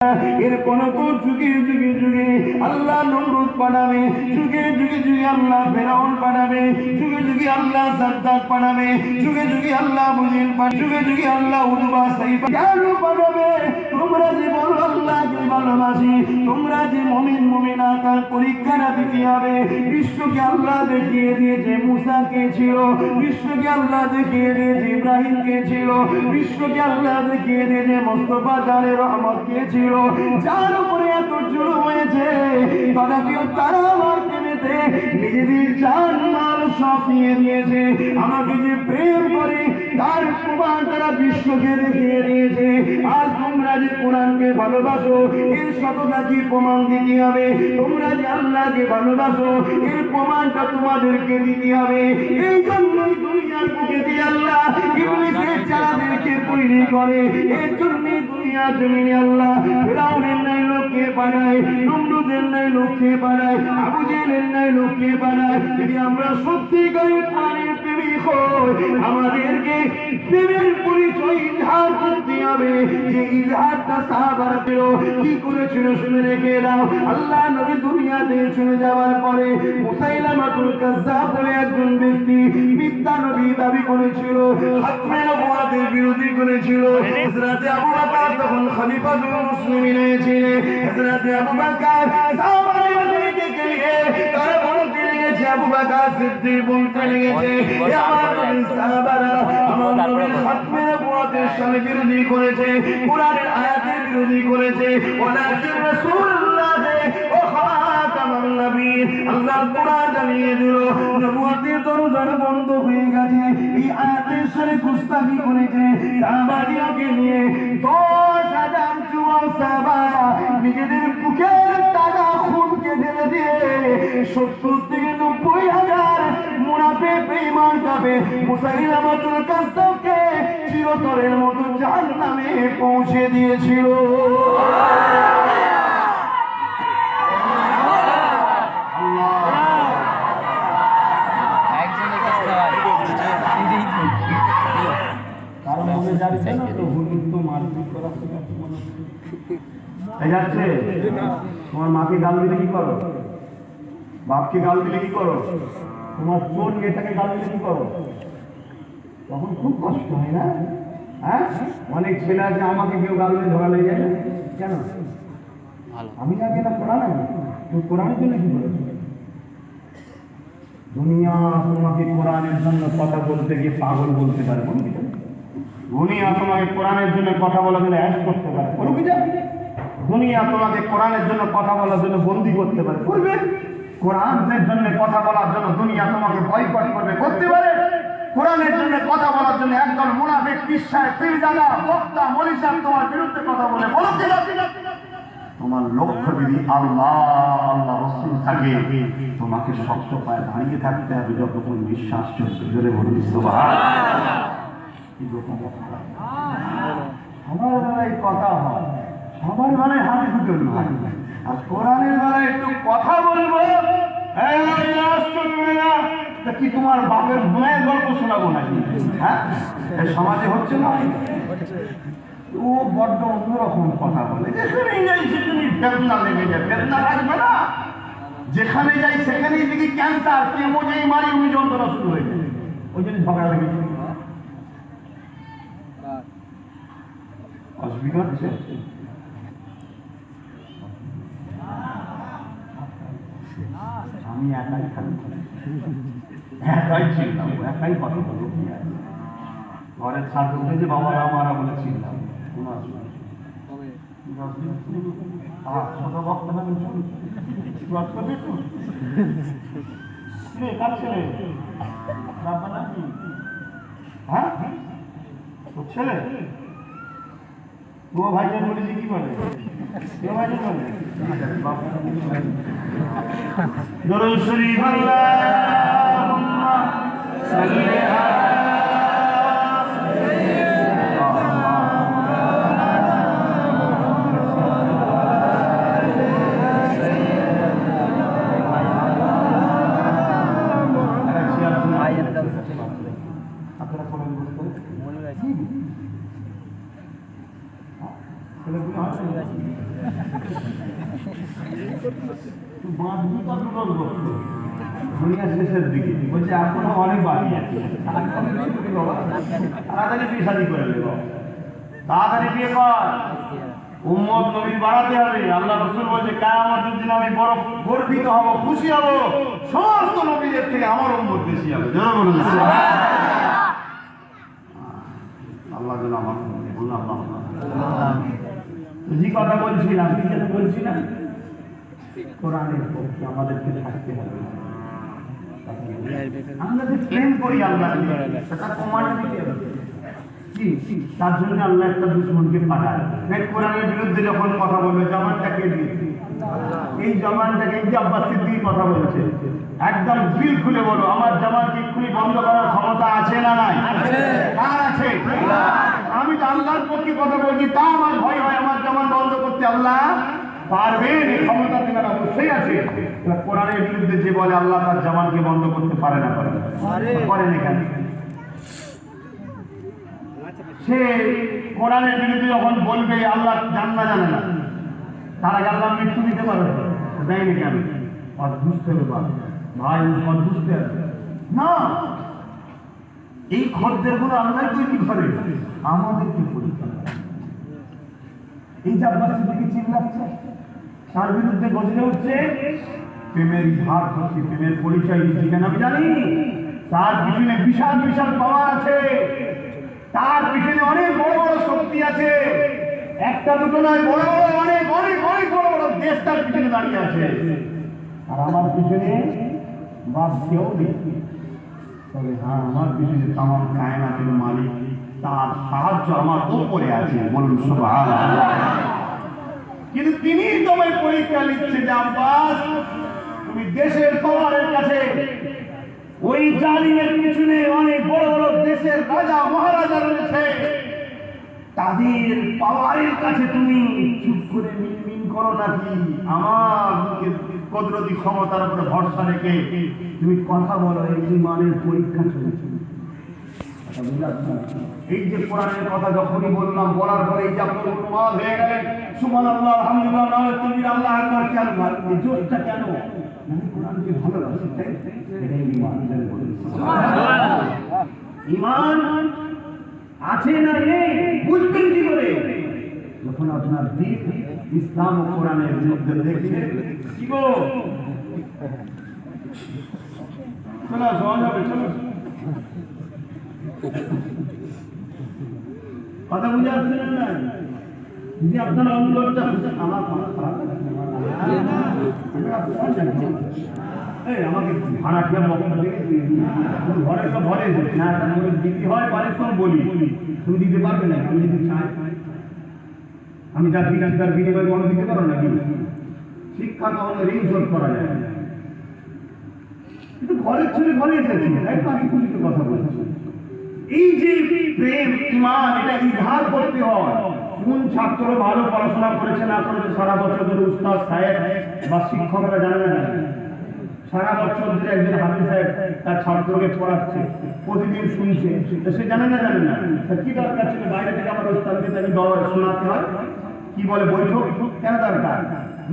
এর কোন যুগে যুগে যুগে আল্লাহ নমরুদ পাঠাবে, যুগে যুগে যুগে আল্লাহ ফেরাউন পাঠাবে, যুগে যুগে আল্লাহ সাদ্দাত পাঠাবে, যুগে যুগে আল্লাহ মুজিল পাঠাবে, যুগে যুগে আল্লাহ উদবা সাইফ পাঠাবে। তোমরা যে বলো আল্লাহকে ভালোবাসি, তোমরা যে মুমিন মুমিনা তার পরীক্ষাটা দিতে হবে। বিশ্বকে আল্লাহ দেখিয়ে দিয়েছে মুসা কে ছিল, বিশ্বকে আল্লাহ দেখিয়ে দিয়েছে ইব্রাহিম কে ছিল, বিশ্বকে আল্লাহ দেখিয়ে দিয়েছে মুস্তাফা জানের রহমত কে ছিল। যার উপরে এত জুলুম হয়েছে তথাপিও তারা আমার প্রেমেতে নিজেদের জান মাল সব নিয়ে দিয়েছে। আমাকে যে প্রেম করে তার প্রমাণ তারা বিশ্বকে দেখিয়ে দিয়েছে। আজ তোমরা যে কোরআনকে ভালোবাসো এর সততা কি প্রমাণ দিতে হবে। তোমরা যে আল্লাহকে ভালোবাসো এর প্রমাণটা তোমাদেরকে দিতে হবে। এই জন্যই দুনিয়ার বুকে দিয়ে আল্লাহ ইবলিসের চালাদেরকে তৈরি করে। এর জন্যই দুনিয়া জমিনে আল্লাহ ফিরাউনের নাই লোককে বানায়, নমরুদের নাই লোককে বানায়, আবু জেহেলের নাই লোককে বানায়। যদি আমরা সত্যিকারের কোরআনের প্রেমিক হই আমাদেরকে প্রেমের পরিচয় ইজহার করতে হবে। যে ইজহারটা সাহাবারা পেল কি করেছিল শুনে রেখে দাও। আল্লাহ নবী দুনিয়াতে চলে যাওয়ার পরে মুসাইলামাতুল কাজ্জাব বলে একজন ব্যক্তি মিথ্যা নবী দাবি করেছিল, হাতমে নবুওয়াতের বিরোধী করেছিল। হযরতে আবু বকর তখন খলিফাতুল মুসলিমিন ছিলেন। হযরতে আবু বকর সাহাবাদেরকে গিয়ে তারা বলতে লেগেছে, আবু বকর সিদ্দিক বলতে লেগেছে, আমার সাহাবারা আমার নবীর হাতমে নবুওয়াতের সাথে বিরোধী করেছে, কোরআনের আয়াতের বিরোধী করেছে। ওয়ালাকিন রাসূলুল্লাহ ও খাতামুন নবীয়্যিন আল্লাহর কোরআন জানিয়ে দিল নবুয়তের দরজা বন্ধ হয়ে গেছে। এই আয়াতের সাথে গুস্তাখি করেছে। সাহাবাদিকে নিয়ে 10,000 জুয়া সাহাবা নিজেদের বুকের টাকা খুনকে ঢেলে দিয়ে 70 থেকে 90,000 মুনাফিক বেঈমান যাবে মুসাইলামাতুল কাজ্জাবকে চিরতরের মতো জাহান্নামে পৌঁছে দিয়েছিল। তোমার মাকে গাল দিলে কি করো, বাপকে গাল দিলে কি করো, তোমার চোর নেতাকে গাল দিলে কি করো, তখন খুব কষ্ট হয় না? হ্যাঁ, অনেক ছেলে আছে আমাকে কেউ গাল দিয়ে ধরা লেগে যায়, কেন? আমি আগে না কোরআন, তুই কোরআনের জন্য কি করেছো? দুনিয়া তোমাকে কোরআনের জন্য কথা বলতে গিয়ে পাগল বলতে পারে, দুনিয়া তোমাকে কোরআনের জন্য কথা বলার জন্য অ্যাড করতে পারে, করবি না? দুনিয়া তোমাকে কোরআনের জন্য কথা বলার জন্য বন্দী করতে পারে, করবে? কোরআনের জন্য কথা বলার জন্য দুনিয়া তোমাকে বয়কট করবে, করতে পারে? কোরআনের জন্য কথা বলার জন্য একদল মুনাফিক পিসায় পীরজাদা বক্তা মনীষা তোমার বিরুদ্ধে কথা বলে, বলো কিনা? তোমার লক্ষ্য যদি আল্লাহ আল্লাহ রাসূল থাকে তোমাকে শক্ত পায়ে দাঁড়িয়ে থাকতে হবে। যতক্ষণ বিশ্বাস চলছে জোরে বলুন সুবহানাল্লাহ। আমার বেলায় কথা হয়, সবার বেলায় হাতে দুটো নয়, আর কোরআনের বেলায় একটু কথা বলবো কি তোমার বাপের মায়ের গল্প শোনাবো নাকি? হ্যাঁ, সমাজে হচ্ছে না, ও বড্ড অন্যরকম কথা বলে। যেখানেই যাই সেখানেই বেদনা লেগে যায়, বেদনা লাগবে না? যেখানে যাই সেখানেই দেখি ক্যান্সার, কেমো যেই মারি উনি যন্ত্রণা শুরু হয়ে যায়, ওই জন্য ঝগড়া লেগে যায়। অসুবিধা হচ্ছে? আমি একাই থাকি, একাই ছিলাম, একাই কথা বলবো। ঘরের ছাদ উঠেছে বাবারা মারা বলে ছিলাম, ছোট বক্তা কার ছেলে? হ্যাঁ, তোর ছেলে? ও ভাইজান বলেছি কি বলে? ভাইজান বলে দরুদ শরীফ আল্লাহুম্মা সাল্লি আলা শেষের দিকে বলছে এখনো অনেক বাকি আছে, তাড়াতাড়ি বিয়ে শাদী করে নেব, তাড়াতাড়ি বিয়ে কর, উম্মত নবী বাড়াতে হবে। আল্লাহ রাসূল বলছে কিয়ামতের দিন আমি বড় গর্বিত হব, খুশি হব, সমস্ত নবীদের থেকে আমার উম্মত বেশি হবে। জোরে বলুন আল্লাহ যেন আমার বলুন আল্লাহ। যে কথা বলছিলাম, কি যেন বলছিলাম, কোরআনের পক্ষে আমাদেরকে থাকতে হবে। আমরা যে প্রেম করি আল্লাহ সেটা প্রমাণ দিতে হবে। তার জন্য আল্লাহ একটা দুশমনকে পাঠায়, কোরআনের বিরুদ্ধে যখন কথা বলবে জবানটাকে দিয়েছে, এই জবানটাকে এই যে আব্বাস সিদ্দিক কথা বলছে, একদম দিল খুলে বলো আমার জবানকে এক্ষুনি বন্ধ করার ক্ষমতা আছে না নাই? কার আছে? আমি তো আল্লাহর পক্ষে কথা বলছি, তা আমার ভয় হয় আমার জবান বন্ধ করতে। আল্লাহ পারবেন, এই ক্ষমতা তোমার অবশ্যই আছে। কোরআনের বিরুদ্ধে যে বলে আল্লাহ তার জবানকে বন্ধ করতে পারে না, করেন এখানে। সে কোরআনের বিরুদ্ধে যখন বলবে আল্লাহ জান্না জানে না, তার আগে আল্লাহ মৃত্যু দিতে পারবে দেয়নি কেন? বুঝতে হবে ভাই, বুঝতে হবে না, এই খদ্দের গুলো আল্লাহ তৈরি করে, আমাদেরকে পরীক্ষা করে। এই যে আব্বাস সিদ্দিকী চিল্লাচ্ছে, তার বিরুদ্ধে গজলে উঠছে, প্রেমের ইজহার হচ্ছে, প্রেমের পরিচয় দিচ্ছে কেন আমি জানি। তার পিছনে বিশাল বিশাল পাওয়ার আছে, তার পিছনে অনেক বড় বড় শক্তি আছে, একটা দুটো নয়, বড় বড় অনেক অনেক অনেক বড় বড় দেশ তার পিছনে দাঁড়িয়ে আছে। আর আমার পিছনে বাদ কেউ নেই, তবে হ্যাঁ আমার পিছনে তামাম কায়নাতের মালিক, তার সাহায্য আমার উপরে আছে, বলুন সুবহানাল্লাহ। কিন্তু তিনি তোমায় পরীক্ষা নিচ্ছে যে আব্বাস তুমি দেশের পাওয়ারের কাছে, ওই জালিমের পিছনে অনেক বড় বড় দেশের রাজা মহারাজা রয়েছে, তাদের পাওয়ারের কাছে তুমি চুপ করে মিনমিন করো নাকি আমার কুদরতি ক্ষমতার উপরে ভরসা রেখে তুমি কথা বলো? এই ঈমানের পরীক্ষা চলেছে। এই যে কোরআনের কথা যখনই বললাম, বলার পরে এই যে আপনার মুসলমান হয়ে গেলেন, সুবহানাল্লাহ আলহামদুলিল্লাহ নামে তুমি আল্লাহ আকবার, কেন এই জোরটা কেন? আমি কোরআনকে ভালোবাসি, তাই এটাই ঈমান। সুবহানাল্লাহ। ঈমান আছে না নেই বুঝবেন কি করে? যখন আপনার দিন ইসলাম ও কোরআনের বিরুদ্ধে দেখে কি গো চলো সহজ হবে, চলো কথা বুঝে আসছেন না? যদি আপনার অন্তরটা আমার খারাপ লাগছে, আমাকে ভাড়া খেয়ে ঘরে সব ঘরে না দিতে হয়, পারিশ্রম বলি তুমি দিতে পারবে না। আমি যদি চাই আমি যা দিচ্ছি তার বিনিময়ে কোনো দিতে পারো নাকি? শিক্ষা কখনো ঋণ শোধ করা যায় না, কিন্তু ঘরের ছেলে ঘরে এসেছি, একটু আমি খুশিতে কথা বলছি। এই যে প্রেম ঈমান, এটা ইজহার করতে হয়। কোন ছাত্র ভালো পড়াশোনা করেছে না করেছে সারা বছর ধরে উস্তাদ সাহেব বা শিক্ষকরা জানে না, সারা বছর ধরে একজন হাফিজ সাহেব তার ছাত্রকে পড়াচ্ছে, প্রতিদিন শুনছে, সে জানে না কি দরকার ছিল বাইরে থেকে আমার উস্তাদকে তাকে শোনাতে হয়? কি বলে বৈঠক কেন দরকার?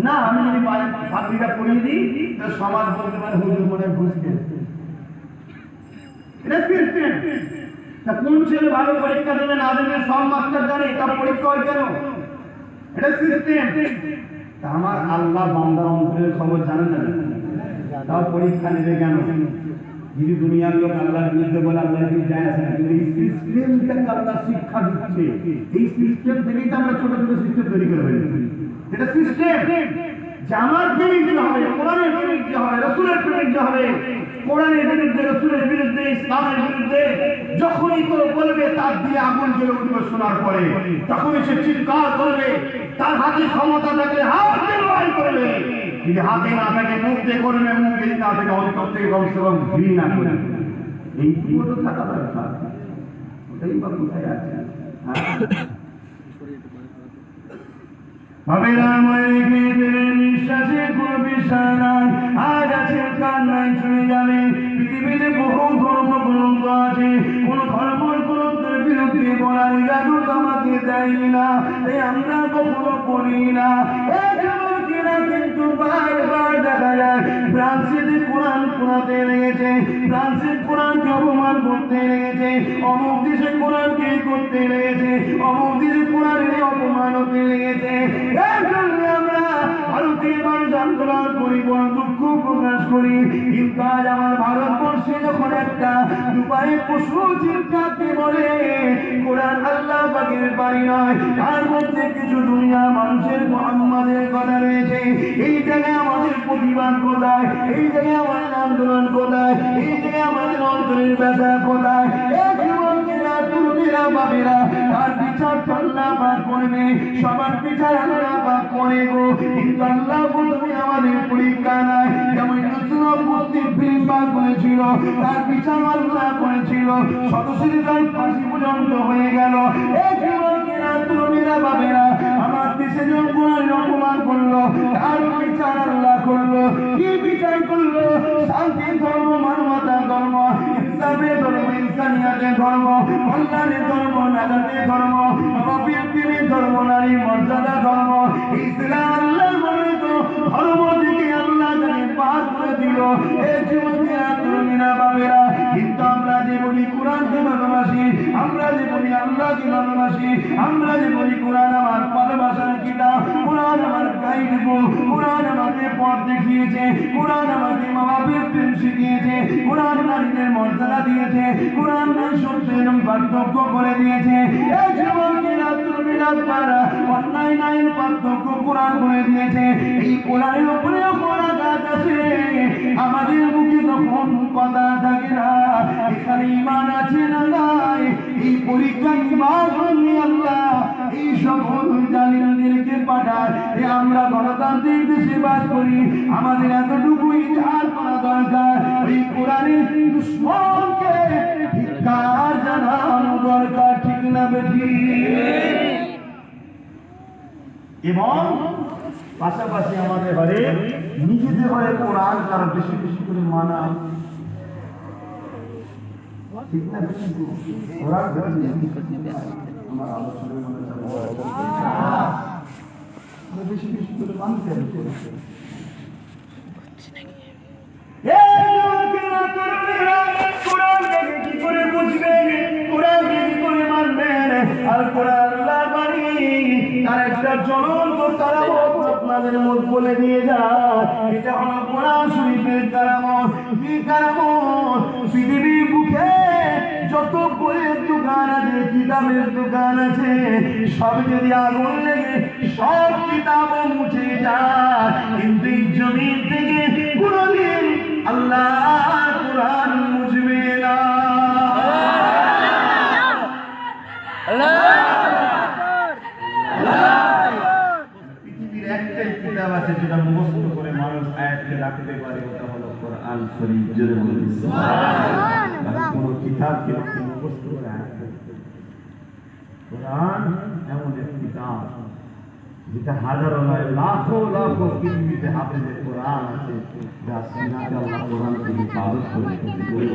না, আমি যদি পাত্রীটা পড়িয়ে দিই তো সমাজ বলতে পারে হুজুর মনে ঘুষ খেয়েছে। এটা সিস্টেম। তা কোন ছেলে ভালো পরীক্ষা দেবে না দেবে সব মাস্টার জানে, এটা পরীক্ষা হয় কেন? এটা সিস্টেম। তা আমার আল্লাহ বান্দার অন্তরের খবর জানে না, তাও পরীক্ষা নেবে কেন? যদি দুনিয়ার লোক আল্লাহর বিরুদ্ধে বলে আল্লাহ যায় আসে না, কিন্তু এই সিস্টেমটাকে আল্লাহ শিক্ষা দিচ্ছে। এই সিস্টেম থেকেই তো আমরা ছোট ছোট সিস্টেম তৈরি করে ফেলি। এটা সিস্টেম যে আমার বিরুদ্ধে হবে, কোরআনের বিরুদ্ধে হবে, রাসূলের বিরুদ্ধে হবে। কোরআনের বিরুদ্ধে, রাসূলের বিরুদ্ধে, ইসলামের বিরুদ্ধে যখনই কেউ বলবে তার দিয়ে আগুন জ্বলে উঠবে শোনার পরে, তখনই সে চিৎকার করবে। তার হাতে ক্ষমতা থাকলে হাত দিয়ে লড়াই করবে, যদি হাতে না থাকে মুখ দিয়ে করবে, মুখ দিয়ে না থাকে অন্তর থেকে কমসে কম ঘৃণা করবে। এই পুরো থাকা দরকার। ওটাই বা কোথায় আছে? নিঃশ্বাসে কোনো বিষয় নাই, আজ আছে কান্নায় চলে যাবে। পৃথিবীতে বহু ধর্ম গ্রন্থ আছে, কোন ধর্মের গ্রন্থের বিরুদ্ধে বলার জাদু আমাকে দেয় না, তাই আমরা কখনো করি না। কিন্তু বারবার দেখা যায় ফ্রান্সের কোরআন পড়াতে লেগেছে, ফ্রান্সের কোরআনকে অপমান করতে লেগেছে, অমুক দেশে কোরআনকে করতে লেগেছে, অমুক দেশে কোরআনের অপমান হতে লেগেছে। আমরা ভারতীয় মানুষ আন্দোলন করি, বড় দুঃখ প্রকাশ করি। কিন্তু আজ আমার ভারতবর্ষে যখন একটা দুবাইয়ের পশু চিন্তাকে বলে কোরআন আল্লাহ পাকের বাড়ি নয়, তার মধ্যে কিছু দুনিয়া মানুষের মুহাম্মাদের কথা রয়েছে। এই জায়গায় আমাদের প্রতিবাদ কোথায়? এই জায়গায় আমাদের আন্দোলন কোথায়? এই জায়গায় আমাদের অন্তরের ব্যথা কোথায়? তার বিচার আল্লাহ পাক করবে, সবার বিচার আল্লাহ পাক করে গো। কিন্তু আল্লাহ তুমি আমাদের পরীক্ষা নাই, যেমন মুসলিম ফিল্ম পাক করেছিল, তার বিচার আল্লাহ করেছিল, সদস্যের তার ফাঁসি পর্যন্ত হয়ে গেল। আমার দেশে যখন কোরআন অপমান করলো, তার বিচার আল্লাহ করলো। কি বিচার করলো? শান্তি ধর্ম, মানবতা ধর্ম, ইসলামের ধর্ম, ইনসানিয়াতের ধর্ম, কল্যাণের ধর্ম, নাজাতের ধর্ম, প্রেমের ধর্ম, নারী মর্যাদা ধর্ম, ইসলাম আল্লাহর মনোনীত ধর্ম থেকে আল্লাহ তাকে পার করে দিল। এই জীবনে তরুণীরা বাবেরা, কিন্তু আমরা যে বলি কোরআনকে ভালোবাসি, আমরা যে বলি আল্লাহকে ভালোবাসি, আমরা যে বলি কোরআন আমার ভালোবাসার কিতাব, কোরআন আমার গাইড বুক, কোরআন আমাকে পথ দেখিয়েছে, কোরআন আমাকে মা বাপের প্রেম শিখিয়েছে, কোরআন নারীদের মর্যাদা দিয়েছে, কোরআন নারী সত্যের পার্থক্য করে দিয়েছে। এই জীবনেরা তরুণীরা পারা অন্যায় নারীর পার্থক্য কোরআন করে দিয়েছে। এই কোরআনের উপরে অপরাধ আছে, আমাদের মুখে তখন কথা থাকে না এখানে ঈমান আছে না নাই। এই পরীক্ষা ঈমান নিয়ে আল্লাহ এই সকল জালিমদেরকে পাঠায়। আমরা গণতান্ত্রিক দেশে বাস করি, আমাদের এতটুকুই জান করা দরকার, এই কোরআনের দুশমনকে ধিক্কার জানানো দরকার, ঠিক না বেটি? এবং পাশাপাশি আমাদের ঘরে নিজেদের ঘরে কোরআন তারা বেশি বেশি করে মানা, ঠিক না? আমার আলোচনার বেশি বেশি করে মানতে হবে। আপনাদের মুখ বলে দিয়ে যায়, এটা হলো কোরআন শরীফের কারামত। কি কারামত? পৃথিবীর বুকে যত বইয়ের দোকান আছে, কিতাবের দোকান আছে, সব যদি আগুন লেগে সব কিতাব মুছে যায়, কিন্তু এই জমিন থেকে কোনদিন আল্লাহ কোরআন মুছবে না। পৃথিবীর একটাই কিতাব আছে যেটা মুখস্থ করে মানুষ আয়াতকে রাখতে পারে, ওটা হলো কোরআন শরীফ। জোরে বলুন সুবহানাল্লাহ। কোন কিতাবকে মুখস্থ করে আয়াত, কোরআন এমন এক কিতাব যেটা হাজারো নয় লাখো লাখো পৃথিবীতে হাফেজে কোরআন আছে, যা সিনাতে আল্লাহ কোরআনকে হিফাজত করে।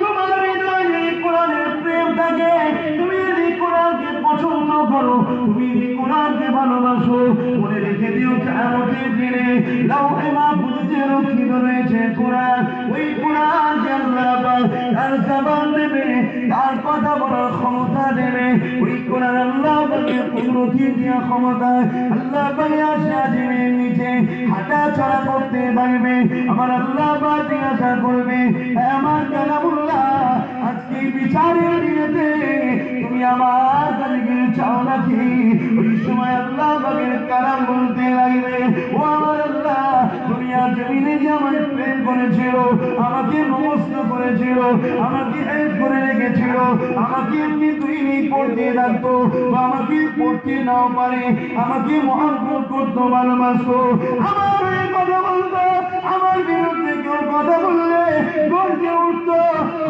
তোমার হৃদয়ে কোরআনের প্রেম থাকে, তুমি যদি কোরআনকে পছন্দ করো, তুমি যদি কোরআনকে ভালোবাসো, মনে রেখে দিও কিয়ামতের দিনে লাউহে মাহফুজে রক্ষিত রয়েছে কোরআন। ওই কোরআনকে আল্লাহ পাক তার জবান দেবে, তার কথা বলার ক্ষমতা দেবে। ওই কোরআন আল্লাহ পাকের কুদরতি দিয়া ক্ষমতা, আল্লাহ পাক আশা জীবের নিচে হাঁটা চলা করতে পারবে। আমার আল্লাহ পাক জিজ্ঞাসা করবে, আমার কালামুল্লাহ, আজকে বিচারের দিনেতে তুমি আমার কাছে চাও নাকি? ওই সময় আল্লাহ পাকের কালাম বলতে লাগবে, ও আমার আল্লাহ, দুনিয়ার জমিনে যে আমার প্রেম করেছিল, আমাকে নমস্ত করেছিল, আমাকে হেল্প করে রেখেছিল, আমাকে এমনি তুই পড়তে থাকতো, আমাকে পড়তে নাও পারে, আমাকে মহব্বত করতো, ভালোবাসতো, আমার কথা বলতো, আমার বিরুদ্ধে কেউ কথা বললে গর্জে উঠতো,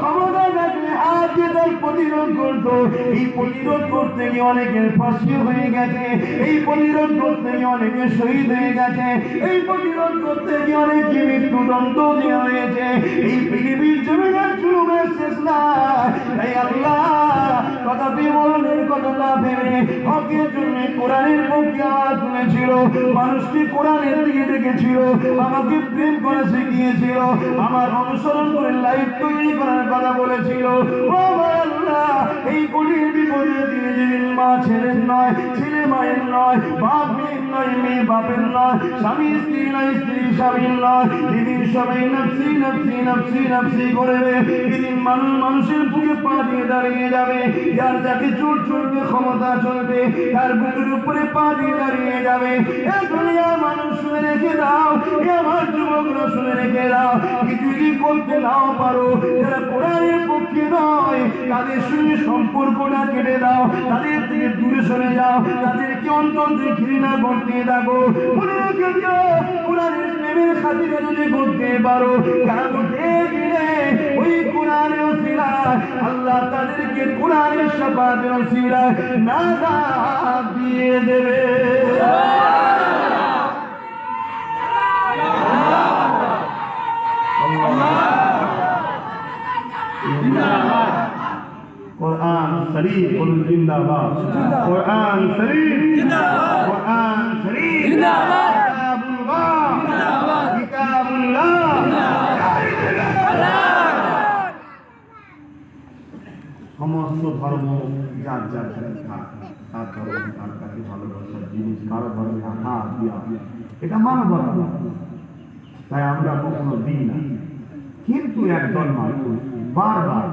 ক্ষমতা থাকলে হাত দিয়ে তার প্রতিরোধ করতো। এই প্রতিরোধ করতে গিয়ে অনেকের ফাঁসি হয়ে গেছে, এই প্রতিরোধ করতে গিয়ে অনেকে শহীদ হয়ে গেছে, এই প্রতিরোধ করতে গিয়ে অনেককে মৃত্যুদণ্ড দেওয়া হয়েছে। এই পৃথিবীর জন্য দুনিয়ার জুলুমের শেষ নাই। এই আল্লাহ কথা বিমলের কথা না ভেবে হকের জন্য কোরআনের পক্ষে আওয়াজ তুলেছিল, মানুষকে কোরআনের দিকে ডেকেছিল, আমাকে প্রেম করা শিখিয়েছিল, আমার অনুসরণ করে লাইফ তৈরি করার কথা বলেছিল। ও আমার আল্লাহ, এই কঠিন বিপদে দিনে যেদিন মা ছেলের নয়, ছেলে মায়ের নয়, বাপ মেয়ের নয়, মেয়ে বাপের নয়, স্বামী স্ত্রী নয়, স্ত্রী স্বামীর নয়, যেদিন সবাই নফসি নফসি নফসি নফসি করবে, যেদিন মানুষ মানুষের বুকে পা দিয়ে দাঁড়িয়ে যাবে, যার যাকে চোট চলবে, ক্ষমতা চলবে, তার বুকের উপরে পা দিয়ে দাঁড়িয়ে যাবে। এই দুনিয়ার মানুষ শুনে রেখে দাও, আমার যুবকরা শুনে রেখে দাও, কিছু যদি করতে নাও পারো, যারা কোরআনের পক্ষে নয় তাদের সঙ্গে সম্পর্কটা কেটে দাও, তাদের থেকে দূরে সরে যাও, তাদেরকে অন্তর দিয়ে ঘৃণা করতে থাকো। মনে রেখে দিও, কোরআনের প্রেমের খাতিরে যদি করতে পারো, কারণ দেখলে ওই কোরআনের ওসিলায় আল্লাহ তাদেরকে কোরআনের শাফাতের ওসিলায় নাজাত দিয়ে দেবে। কোরআন শরীফ বলুন জিন্দাবাদ, কোরআন শরীফ জিন্দাবাদ, কোরআন শরীফ জিন্দাবাদ, কিতাবুল্লাহ জিন্দাবাদ, কিতাবুল্লাহ জিন্দাবাদ। সমস্ত ধর্ম যার যার তার ধর্ম তার কাছে ভালোবাসার জিনিস, কারো ধর্মে আঘাত দিয়া, এটা মানবতা, তাই আমরা কখনো দিই না। কিন্তু একদল মানুষ বারবার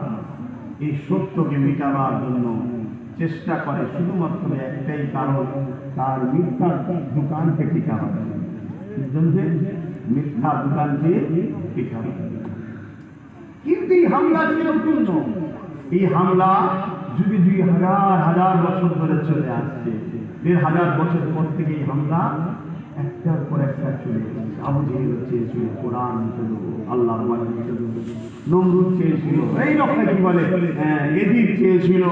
এই সত্যকে মেটাবার জন্য চেষ্টা করে, শুধুমাত্র একটাই কারণ, তার মিথ্যার দোকানকে টিকাবার জন্য, মিথ্যা দোকানকে টিকাবার। কিন্তু এই হামলা ছিল নতুন নয়, এই হামলা যুগে যুগে হাজার হাজার বছর ধরে চলে আসছে। ১,৫০০ বছর পর থেকে এই হামলা একটার পর একটা চলে এসেছে। আবু জেহেল চেয়েছিল কোরআন চলো, আল্লাহর বাণী চলো, নমরুদ চেয়েছিল, এই রকম কি বলে এজিদ চেয়েছিল,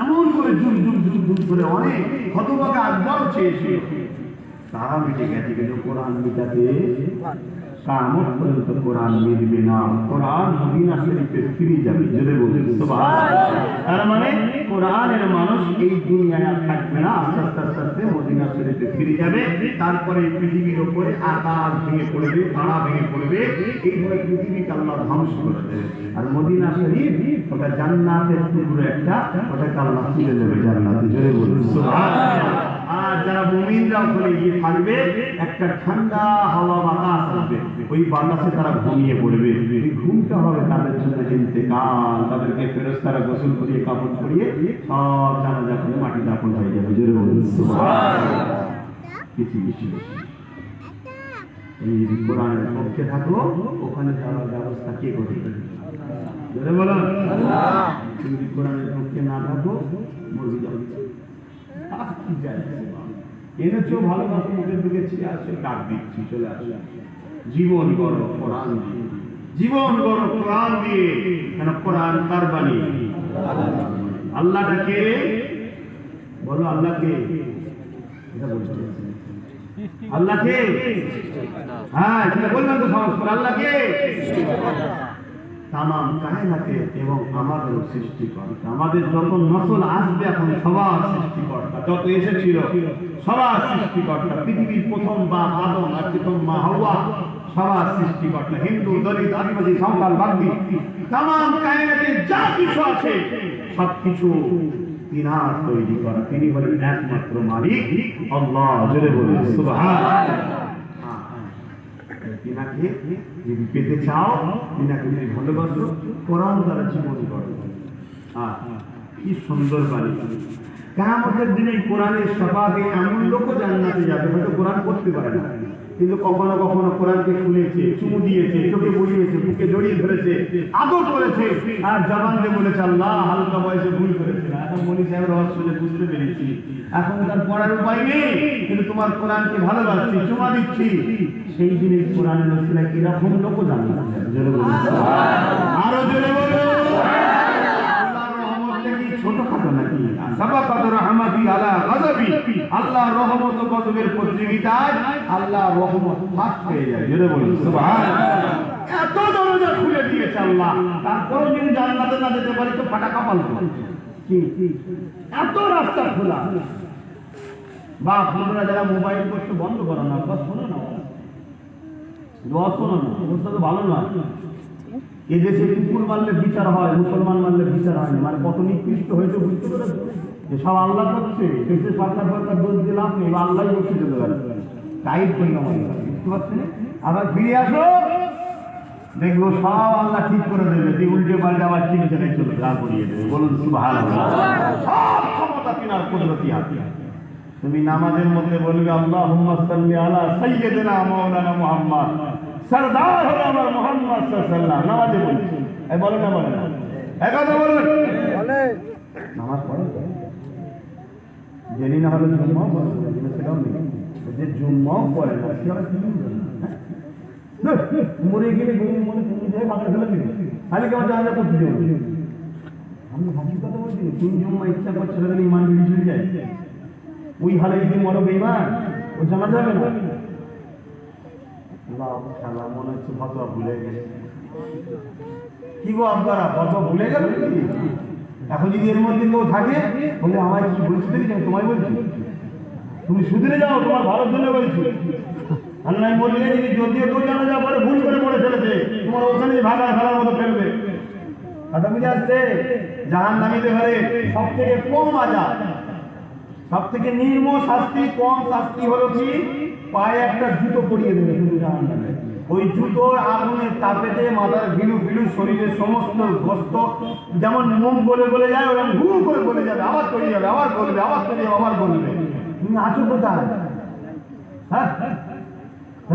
এমন করে যুগ যুগ যুগ যুগ ধরে অনেক হতভাগা আকবরও চেয়েছিল। তারা মিটে গেছে, কিন্তু কোরআন মিটাতে কিয়ামত পর্যন্ত কোরআন মিটবে না। কোরআন মদিনা শরীফে ফিরে যাবে, জোরে বলুন সুবহানাল্লাহ। তার মানে কোরআনের মানুষ এই দুনিয়ায় আর থাকবে না, আস্তে আস্তে আস্তে আস্তে মদিনা শরীফে ফিরে যাবে। তারপরে পৃথিবীর উপরে আকাশ ভেঙে পড়বে, তারা ভেঙে পড়বে, এইভাবে পৃথিবীকে আল্লাহ ধ্বংস করে দেবে। আর মদিনা শরীফ ওটা জান্নাতের টুকরো একটা, ওটাকে আল্লাহ তুলে নেবে জান্নাতে, জোরে বলুন সুবহানাল্লাহ। আর যারা মুমিনরা ওখানে গিয়ে থাকবে, একটা ঠান্ডা হাওয়া বাতাস আসবে, ওই বাতাসে তারা ঘুমিয়ে পড়বে। এই ঘুমটা হবে তাদের জন্য ইন্তেকাল, তাদেরকে ফেরেশতারা গোসল করিয়ে কাপড় পরিয়ে সব জানাজা করে মাটি দাফন হয়ে যাবে, জোরে বলুন সুবহানাল্লাহ। কিছু বিষয় এই কোরআনের পক্ষে থাকো, ওখানে যাওয়ার ব্যবস্থা কে করবে, জোরে বলুন আল্লাহ। যদি কোরআনের পক্ষে না থাকো, মরে যাবে। এনেছো ভালোবাসা, মুখের দিকে ছিঁড়ে আসছে, ডাক দিচ্ছি চলে আসে। জীবন করো কোরআন দিয়ে, জীবন করো কোরআন দিয়ে, কেন কোরআন কার বাণী? আল্লাহটা কে বলো, আল্লাহকে আল্লাহকে হ্যাঁ সেটা বললাম তো সহজ করে, আল্লাহকে তামাম কায়নাতে এবং আমাদের সৃষ্টিকর্তা। আমাদের যত নসল আসবে এখন সবার সৃষ্টিকর্তা, যত এসেছিল সবার সৃষ্টিকর্তা। পৃথিবীর প্রথম বাপ আদম আর প্রথম মা হাওয়া, সবার সৃষ্টিকর্তা। হিন্দু, দলিত, আদিবাসী, সাঁওতাল, বাগদি, তামাম কায়নাতে যা কিছু আছে সবকিছু তিনার তৈরি করা। তিনি হলেন একমাত্র মালিক আল্লাহ, জোরে বলুন সুবহানাল্লাহ। তিনাকে যদি পেতে চাও, তিনাকে যদি ভালোবাসো, কোরআন দ্বারা জীবন গড়ো। কি সুন্দর বাণী! কিয়ামতের দিনে কোরআনের শাফাতে এমন লোক জান্নাতে যাবে, হয়তো কোরআন পড়তে পারে না, কিন্তু কখনো কখনো কোরআনকে খুলেছে, চুমু দিয়েছে, চোখে বলিয়েছে, বুকে জড়িয়ে ধরেছে, আদর করেছে, আর জবান দিয়ে বলেছে আল্লাহ, হালকা বয়সে ভুল করেছে। এখন মনি সাহেব রহস্য বুঝতে পেরেছি, এখন তার পড়ার উপায় নেই, কিন্তু তোমার কোরআনকে ভালোবাসছি, চুমা দিচ্ছি। সেই জিনিস কোরআনের ওসিলায় কিরকম লোক জান্নাতে যাবে, জোরে বলুন আরো জোরে বলুন। ছোটখাটো নাকি? সাবাকাত রাহমাতি আলা গাযাবি, আল্লাহর রহমত ও গজবের প্রতিযোগিতায় আল্লাহর রহমত ফাঁস পেয়ে যায়, জোরে বলুন সুবহানাল্লাহ। এত দরজা খুলে দিয়েছে আল্লাহ, তারপরে যদি জান্নাতে না যেতে পারি তো ফাটা কপাল কি, এত রাস্তা খোলা। বা আপনারা যারা মোবাইল করতে বন্ধ করো না, বা শোনো না, দোয়া শোনো না, অবস্থা তো ভালো নয়। এদেশে কুকুর মারলে বিচার হয়, মুসলমান মারলে বিচার হয় না। মানে কত নিকৃষ্ট হয়েছে বুঝতে পেরেছো? যে সব আল্লাহ করছে, দেশের সরকার দোষ দিয়ে লাভ নেই, আল্লাহ বসে যেতে পারে। টাইট করি আমার বুঝতে পারছি। আবার ফিরে আসো, দেখবো সব আল্লাহ ঠিক করে দেবে, যে উল্টে পাল্টে আবার ঠিক জায়গায় চলে গা করিয়ে দেবে। বলুন সুবহানাল্লাহ। সব ক্ষমতা কিনার কুদরতি হাতে। তুমি নামাজের মধ্যে বলবে আল্লাহুম্মা সাল্লি আলা সাইয়্যিদিনা মাওলানা মুহাম্মদ, সরদার হলো আমার মুহাম্মদ সাল্লাল্লাহু আলাইহি ওয়াসাল্লাম। নামাজে বলছি, এই বলেন না বলেন না, এই কথা বলবেন বলে নামাজ পড়ে জেনি না হলে জুম্মাও পড়ে, সেটাও নেই। যে জুম্মাও পড়ে না সে আবার কি মরে গেলে মনে যায় মাথা ফেলে দিবে, খালি কেমন জানা করতে যাবে। আমি ভাবছি কথা বলছি, তুমি জুম্মা ইচ্ছা করছে তাহলে ইমান বিড়ি চলে যায়। ওই হালে যদি মরো বেঈমান, ও জানা যাবে না। খেলা মনে হচ্ছে ফতোয়া ভুলে গেছে। কি গো আপনারা ফতোয়া ভুলে গেল? এখন যদি এর মধ্যে কেউ থাকে বলে আমায় কি বলছি দেখি, আমি তোমায় বলছি, তুমি সুধরে যাও, তোমার ভালোর জন্য বলছি। আর নাই বললে যদি যদিও কেউ জানা যাওয়ার পরে ভুল করে পড়ে ফেলেছে, তোমার ওখানে ভাগা ফেলার মতো ফেলবে। কথা বুঝে আসছে? জাহান্নামীতে ঘরে সব থেকে কম আযাব, সব থেকে নিম্ন শাস্তি, কম শাস্তি হলো কি, পায়ে একটা জুতো পরিয়ে দেবে শুধু জাহান্নামে। ওই জুতোর আগুনের তাপেতে মাথার ভিলু ভিলু, শরীরের সমস্ত গোস্ত যেমন মোম গলে গলে যায়, ওরকম হু করে গলে যাবে, আবার তৈরি হবে, আবার গলবে, আবার তৈরি হবে, আবার গলবে। তুমি আছো কোথায়? হ্যাঁ,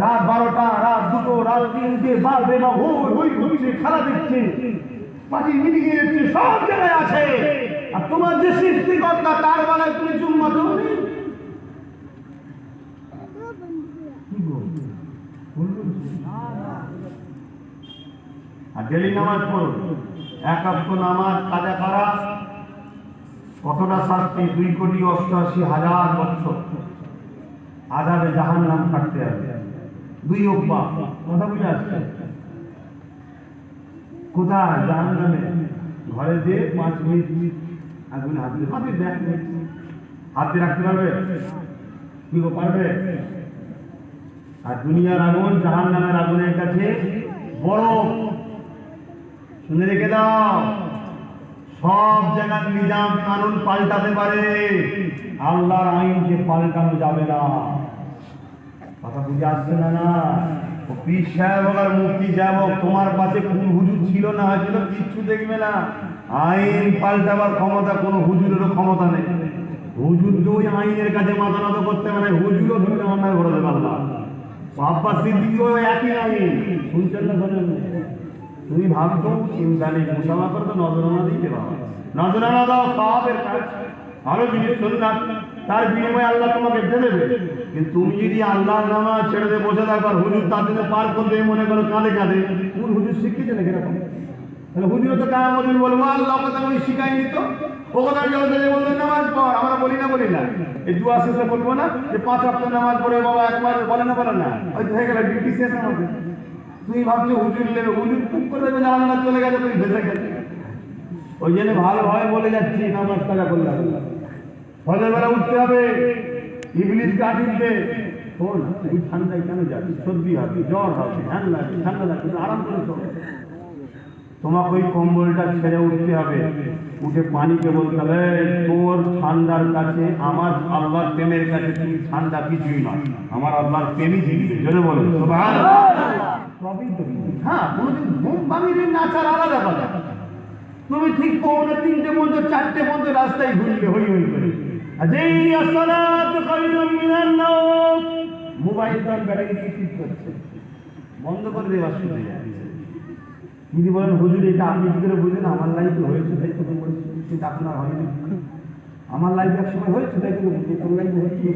রাত 12টা, রাত 2টো, রাত 3টে বাজবে না, হই হচ্ছে, খেলা দেখছে, পার্টি মিটিং এ যাচ্ছে, সব জায়গায় আছে। আর তোমার যে সৃষ্টিকর্তা তার বেলায় তুমি জুম্মা দাও নি। আর ডেলি নামাজ পড়ো, এক ওয়াক্ত নামাজ কাজা করা কতটা শাস্তি? 2,88,000 বছর আযাবে জাহান্নাম কাটতে হবে। 2 অব্বা, কথা বুঝে আসছে? কোথায়? জাহান্নামে। ঘরে যে 5 মিনিট আগুন হাতে দেখ, হাতে রাখতে পারবে? কি গো পারবে? আর দুনিয়ার আগুন জাহান্নামের আগুনের কাছে বরফ। শুনে রেখে দাও, সব জায়গার নিজাম কানুন পাল্টাতে পারে, আল্লাহর আইনকে পাল্টানো যাবে না। কথা বুঝে আসছে না? না, ও পীর সাহেব আর মুফতি সাহেব তোমার পাশে কোন হুজুর ছিল না হয়েছিল কিচ্ছু দেখবে না। আইন পাল্টাবার ক্ষমতা কোনো হুজুরেরও ক্ষমতা নেই। হুজুর তো ওই আইনের কাছে মাথা নত করতে পারে, হুজুরও ধরে অন্যায় করে দেবে আল্লাহ। আব্বাস সিদ্দিকও একই আইন, শুনছেন না? শোনেন? তুমি ভাবছো চিন্তা নেই, মুসাফা করে তো নজরানা দিতে পারো, নজরানা দাও, সবের কাজ ভালো জিনিস শুনলাম, তার বিনিময়ে আল্লাহ তোমাকে দেবে। কিন্তু তুমি যদি আল্লাহর নামাজ ছেড়ে দিয়ে বসে থাকো, হুজুর তার জন্য পার করতে মনে করো কাঁদে কাঁদে, কোন হুজুর শিখিয়েছে না কিরকম? তাহলে হুজুর তো কায়ামত দিন বলবো আল্লাহ কথা ওই শিখায়নি তো, ও কথা জলসে বলবেন নামাজ পড়, আমরা বলি না এই দুয়া শেষে বলবো না যে 5 ওয়াক্ত নামাজ পড়ে বাবা একবার বলে না, ওই হয়ে গেল ডিউটি শেষ আমাদের। তুমি ভাবছো হুজুর নেবে, হুজুর খুব করে দেবে যে আল্লাহ চলে গেছে, তুমি ভেসে গেছে। ওই জন্য ভালোভাবে বলে যাচ্ছি, নামাজ কাজা করলে ফজর বেলা উঠতে হবে, ইবলিস কাটিতে শোন, ওই ঠান্ডায় কেন যাবি? সর্দি হবে, জ্বর হবে, ঠান্ডা লাগবে, আরাম করে শোন। তোমাকে ওই কম্বলটা ছেড়ে উঠতে হবে, উঠে পানিকে বলতে হবে তোর ঠান্ডার কাছে আমার আল্লাহর প্রেমের কাছে তুমি ঠান্ডা কিছুই নয়, আমার আল্লাহর প্রেমই জিতবে। জোরে বলো সুবহানাল্লাহ। হ্যাঁ, কোনোদিন ঘুম ভাঙিয়ে নাচার আলাদা কথা। তুমি ঠিক 2:45 পর্যন্ত 4টে পর্যন্ত রাস্তায় ঘুরলে হই হই করে, মোবাইল তো ব্যাটারি ঠিক করছে, বন্ধ করে দেওয়ার শুনে যদি বলেন হুজুর এটা আপনি কি করে বুঝলেন? আমার লাইফে হয়েছে তাই তো বলছি, কিন্তু আপনার হয়নি। আমার লাইফে এক সময় হয়েছে তাই তো বলছি, তোর লাইফে হচ্ছে,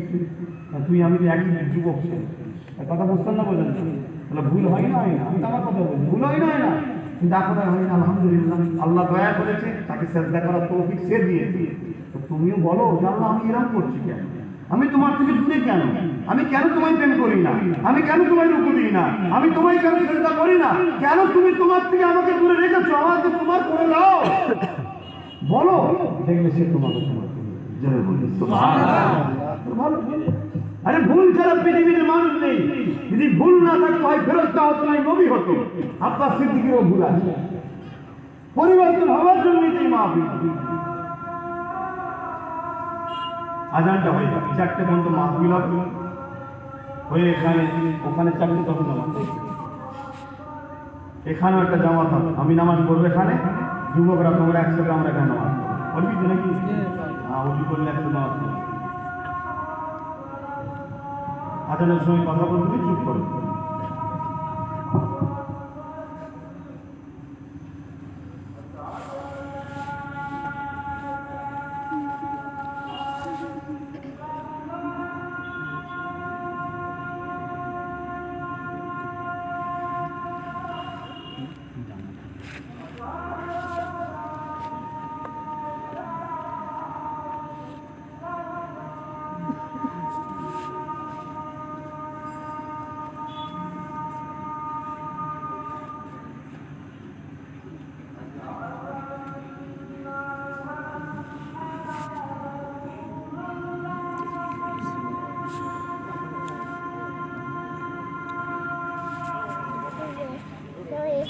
তুই আমি তো একই যুবক, কথা বুঝতেন না? বলেন তাহলে ভুল হয় না? হয় না, আমি তো আমার কথা বলছি, ভুল হয় না, কিন্তু আপনার হয় না। আলহামদুলিল্লাহ, আল্লাহ দয়া করেছে, তাকে সেজদা করার তৌফিক সে দিয়েছে। তো তুমিও বলো যে আল্লাহ আমি এরকম করছি কেন? আমি তোমার থেকে দূরে কেন? আমি কেন তোমায় প্রেম করি না? আমি কেন তোমায় রুকু দিই না? আমি তোমায় কেন চিন্তা করি না? কেন তুমি তোমার থেকে আমাকে দূরে রেখেছো? আমাকে তোমার করে নাও, বলো, দেখবে সে তোমাকে জোরে বলে ভালো। আরে ভুল ছাড়া পৃথিবীতে মানুষ নেই। যদি ভুল না থাকতো হয় ফেরেশতা হতো না, নবী হতো। আব্বাস সিদ্দিকেরও ভুল আছে, পরিবর্তন হওয়ার জন্যই এই মাহফিল। আজানটা হয়ে যাবে, 4টে পর্যন্ত মাহফিল হবে, হয়ে ওখানে 4টে তখন জামাত, এখানেও একটা জামাত হবে। আমি নামাজ পড়বো এখানে, যুবকরা তোমরা একসাথে আমরা এখানে নামাজ পড়বি তো নাকি? হ্যাঁ, উঠি করলে একসাথে নামাজ পড়বো। আজানের সময় কথা বলতে চুপ করো।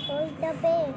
Hold the bed.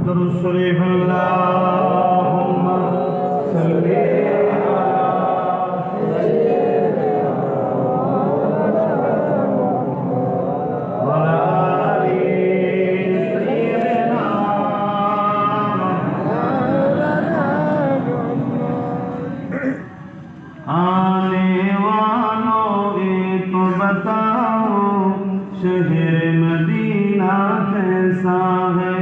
درود شریف اللهم صل शहर मदीना कैसा है,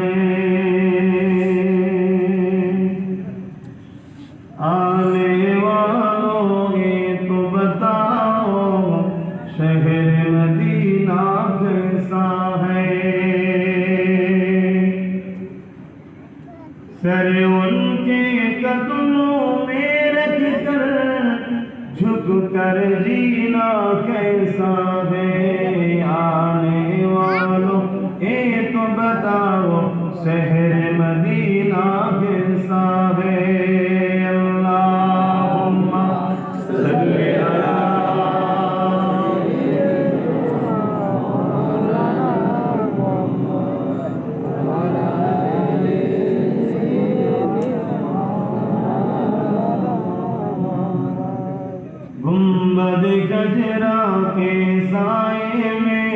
आने वालों ये तो बताओ शहर मदीना कैसा है। सर उनके कदमों में रख कर झुक कर जीना कैसा है, आने वालों ये तो बताओ शहर मदीना कैसा है। अल्लाहुम्मा सल्ली अला गुंबद गजरा के साए में